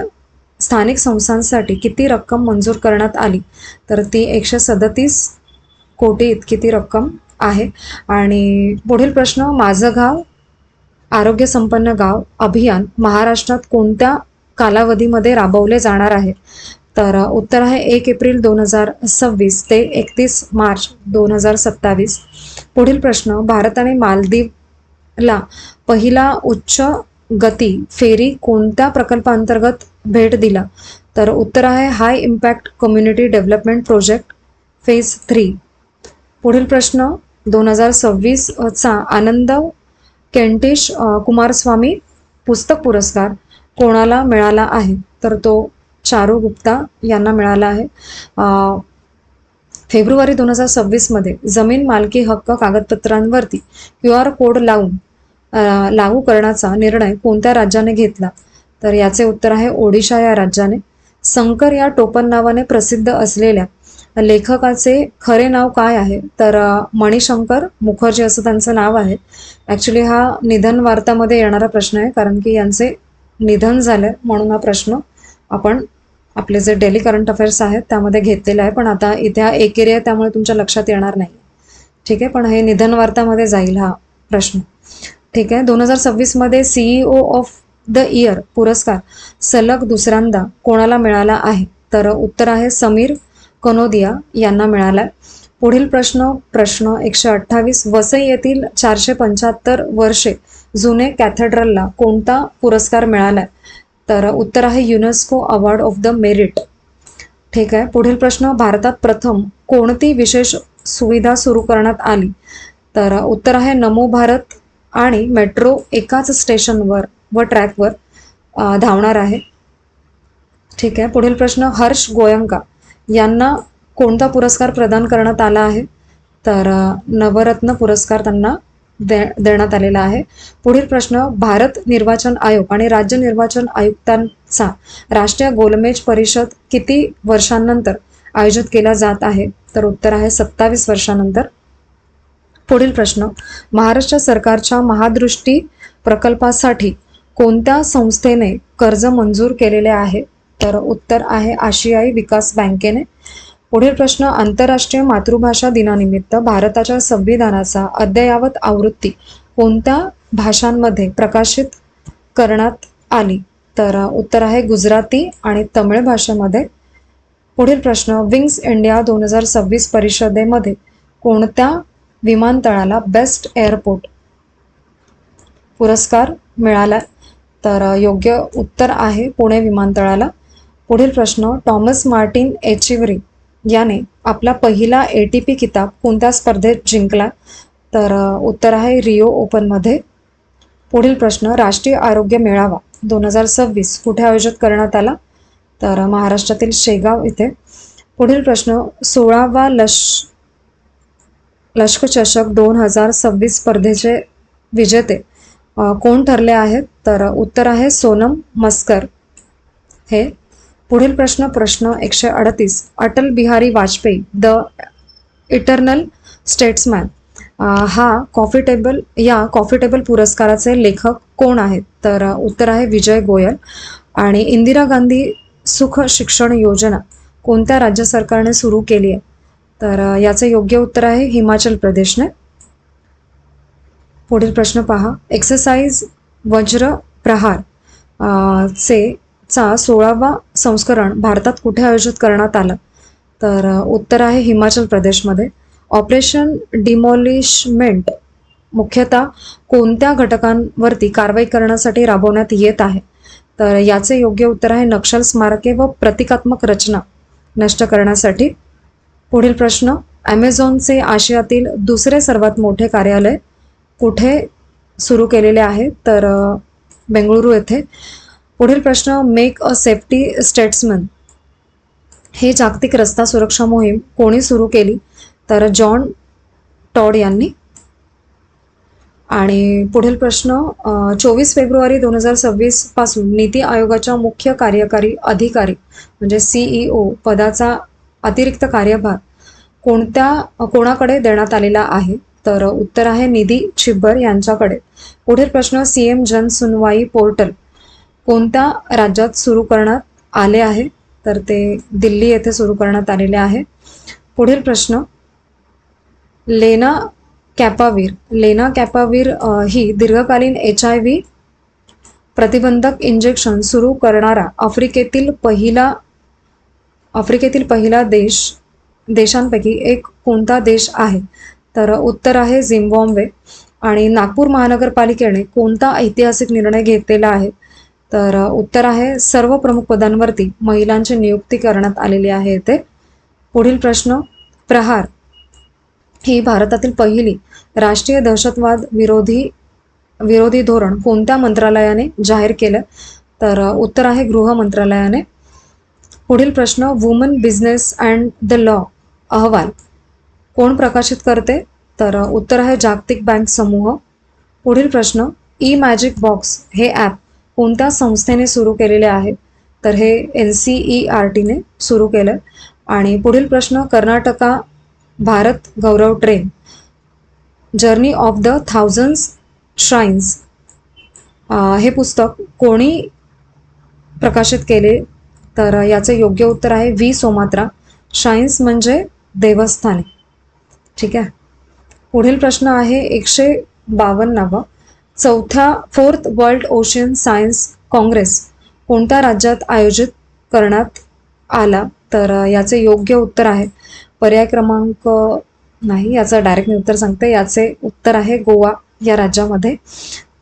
स्थानिक संस्थांसाठी किती रक्कम मंजूर करण्यात आली? तर ती 137 कोटी इतकी ती रक्कम आहे. आणि पुढील प्रश्न माझं गाव आरोग्य संपन्न गाव अभियान महाराष्ट्रात कोणत्या कालावधीमध्ये राबवले जाणार आहे? तर उत्तर आहे 1 एप्रिल 2026 ते 31 मार्च 2027. पुढील प्रश्न भारताने मालदीवला पहिला उच्च गती फेरी कोणत्या प्रकल्पाअंतर्गत भेट दिला? तर उत्तर आहे high impact community development project phase 3. पुढील प्रश्न 2026चा आनंद केंटिश कुमारस्वामी पुस्तक पुरस्कार कोणाला मिळाला आहे? तर तो चारू गुप्ता यांना मिळाला आहे. फेब्रुवारी 2026 मध्ये जमीन मालकी हक्क कागदपत्रांवरती QR कोड लागू करण्याचा निर्णय कोणत्या राज्याने घेतला? तर याचे उत्तर आहे ओडिशा या राज्याने. शंकर या टोपण नावाने प्रसिद्ध असलेल्या लेखकाचे खरे नाव काय आहे? तर मणिशंकर मुखर्जी असं त्यांचं नाव आहे. ॲक्च्युली हा निधन वार्तामध्ये येणारा प्रश्न आहे कारण की यांचे निधन झाले म्हणून हा प्रश्न आपण आपले जे डेली करंट अफेअर्स आहेत त्यामध्ये घेतलेला आहे. पण आता इथे हा एक एरिया आहे त्यामुळे तुमच्या लक्षात येणार नाही. ठीक आहे, पण हे निधन वार्तामध्ये जाईल हा प्रश्न. ठीक आहे. 2026 मध्ये CEO ऑफ द इयर पुरस्कार सलग दुसऱ्यांदा कोणाला मिळाला आहे? तर उत्तर आहे समीर कनोदिया यांना मिळाला. पुढील प्रश्न 128. वसई येथील 475 वर्षे जुने कॅथेड्रलला कोणता पुरस्कार मिळाला? तर उत्तर आहे UNESCO award of the merit. ठीक आहे. पुढील प्रश्न भारतात प्रथम कोणती विशेष सुविधा सुरू करण्यात आली? तर उत्तर आहे नमो भारत आणि मेट्रो एकाच स्टेशनवर व ट्रॅकवर धावणार आहे. ठीक आहे. पुढील प्रश्न हर्ष गोयंका यांना कोणता पुरस्कार प्रदान करण्यात आला आहे? तर नवरत्न पुरस्कार त्यांना देण्यात आलेला आहे. पुढील प्रश्न भारत निर्वाचन आयोग आणि राज्य निर्वाचन आयुक्तांचा राष्ट्रीय गोलमेज परिषद किती वर्षांनंतर आयोजित केला जात आहे? तर उत्तर आहे 27 वर्षानंतर. पुढील प्रश्न, महाराष्ट्र सरकारच्या महादृष्टी प्रकल्पासाठी कोणत्या संस्थेने कर्ज मंजूर केलेले आहे? तर उत्तर आहे आशियाई विकास बँकेने. पुढील प्रश्न, आंतरराष्ट्रीय मातृभाषा दिनानिमित्त भारताच्या संविधानाचा अद्ययावत आवृत्ती कोणत्या भाषांमध्ये प्रकाशित करण्यात आली? तर उत्तर आहे गुजराती आणि तमिळ भाषेमध्ये. पुढील प्रश्न, विंग्स इंडिया 2026 परिषदेमध्ये कोणत्या विमानतळाला बेस्ट एअरपोर्ट पुरस्कार मिळाला? तर योग्य उत्तर आहे पुणे विमानतळाला. पुढील प्रश्न, टॉमस मार्टिन एचिव्हरी याने आपला पहिला ATP किताब कोणत्या स्पर्धेत जिंकला? तर उत्तर आहे रिओ ओपनमध्ये. पुढील प्रश्न, राष्ट्रीय आरोग्य मेळावा 2026 कुठे आयोजित करण्यात आला? तर महाराष्ट्रातील शेगाव इथे. पुढील प्रश्न, 16वा लष्कर चषक 2026 स्पर्धेचे विजेते कोण ठरले आहेत? तर उत्तर आहे सोनम मस्कर हे. पुढील प्रश्न 138, Atal Bihari Vajpayee the eternal statesman या कॉफी टेबल पुरस्काराचे लेखक कोण आहेत? तर उत्तर आहे विजय गोयल. आणि इंदिरा गांधी सुख शिक्षण योजना कोणत्या राज्य सरकारने सुरू केली आहे? तर याचे योग्य उत्तर आहे हिमाचल प्रदेशने. पुढील प्रश्न पहा, एक्सरसाइज वज्र प्रहार चा 16वा संस्करण भारतात कुठे आयोजित करण्यात आलं? तर उत्तर आहे हिमाचल प्रदेशमध्ये. ऑपरेशन डिमॉलिशमेंट मुख्यतः कोणत्या घटकांवरती कारवाई करण्यासाठी राबवण्यात येत आहे? तर याचे योग्य उत्तर आहे नक्षल स्मारके व प्रतिकात्मक रचना नष्ट करण्यासाठी. पुढील प्रश्न, ॲमेझॉनचे आशियातील दुसरे सर्वात मोठे कार्यालय कुठे सुरू केलेले आहे? तर बेंगळुरू येथे. पुढील प्रश्न, मेक अ सेफ्टी स्टेट्समन हे जागतिक रस्ता सुरक्षा मोहीम कोणी सुरू केली? तर जॉन टॉड यांनी. आणि पुढील प्रश्न, 24 फेब्रुवारी 2026 पासून नीती आयोगाच्या मुख्य कार्यकारी अधिकारी म्हणजे CEO पदाचा अतिरिक्त कार्यभार कोणाकडे देण्यात आलेला आहे? तर उत्तर आहे निधी छिब्बर यांच्याकडे. पुढील प्रश्न, CM जन सुनवाई पोर्टल कोणत्या राज्यात सुरू करण्यात आले आहे? तर ते दिल्ली येथे सुरू करण्यात आलेले आहे. पुढील प्रश्न, लेना कॅपावीर ही दीर्घकालीन HIV प्रतिबंधक इंजेक्शन सुरू करणारा आफ्रिकेतील पहिला देशांपैकी एक कोणता देश आहे? तर उत्तर आहे झिम्बाब्वे. आणि नागपूर महानगरपालिकेने कोणता ऐतिहासिक निर्णय घेतलेला आहे? तर उत्तर आहे सर्व प्रमुख पदांवरती महिलांची नियुक्ती करण्यात आलेली आहे येथे. पुढील प्रश्न, प्रहार ही भारतातील पहिली राष्ट्रीय दहशतवाद विरोधी धोरण कोणत्या मंत्रालयाने जाहीर केलं? तर उत्तर आहे गृह मंत्रालयाने. पुढील प्रश्न, woman business and the law अहवाल कोण प्रकाशित करते? तर उत्तर आहे जागतिक बँक समूह. पुढील प्रश्न, मॅजिक बॉक्स हे ॲप कोणत्या संस्थेने सुरू केलेले आहे? तर हे NCERTने सुरू केलं. आणि पुढील प्रश्न, Karnataka Bharat Gaurav train journey of the thousands shrines हे पुस्तक कोणी प्रकाशित केले? तर याचे योग्य उत्तर आहे V सोमात्रा. श्राईन्स म्हणजे देवस्थाने. ठीक आहे. पुढील प्रश्न आहे 152वा, 4th world ocean science Congress कोणत्या राज्यात आयोजित करण्यात आला? तर याचे योग्य उत्तर आहे पर्याय क्रमांक नाही, याचं डायरेक्ट मी उत्तर सांगते. याचे उत्तर आहे गोवा या राज्यामध्ये.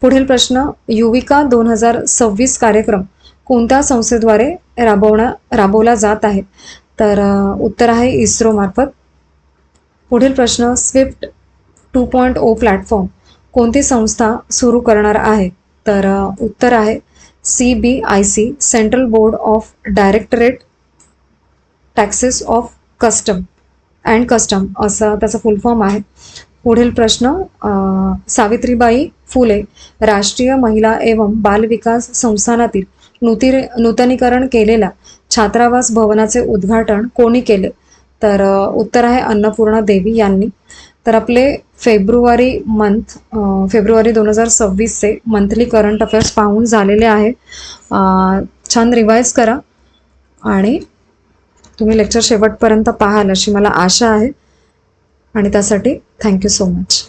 पुढील प्रश्न, युविका 2026 कार्यक्रम कोणत्या संस्थेद्वारे राबवला जात आहे? तर उत्तर आहे इस्रो मार्फत. पुढील प्रश्न, स्विफ्ट 2.0 प्लॅटफॉर्म कोणती संस्था सुरू करणार आहे? तर उत्तर आहे CBIC central board of directorate taxes of custom असं त्याचा फुल फॉर्म आहे. पुढील प्रश्न, सावित्रीबाई फुले राष्ट्रीय महिला एवं बाल विकास संस्थानातील नूतनीकरण केलेल्या छात्रावास भवनाचे उद्घाटन कोणी केले? तर उत्तर आहे अन्नपूर्णा देवी यांनी. तर आपले फेब्रुवारी 2026चे मंथली करंट अफेअर्स पाहून झालेले आहे. छान रिवाईज करा आणि तुम्ही लेक्चर शेवटपर्यंत पाहाल अशी मला आशा आहे आणि त्यासाठी थँक्यू सो मच.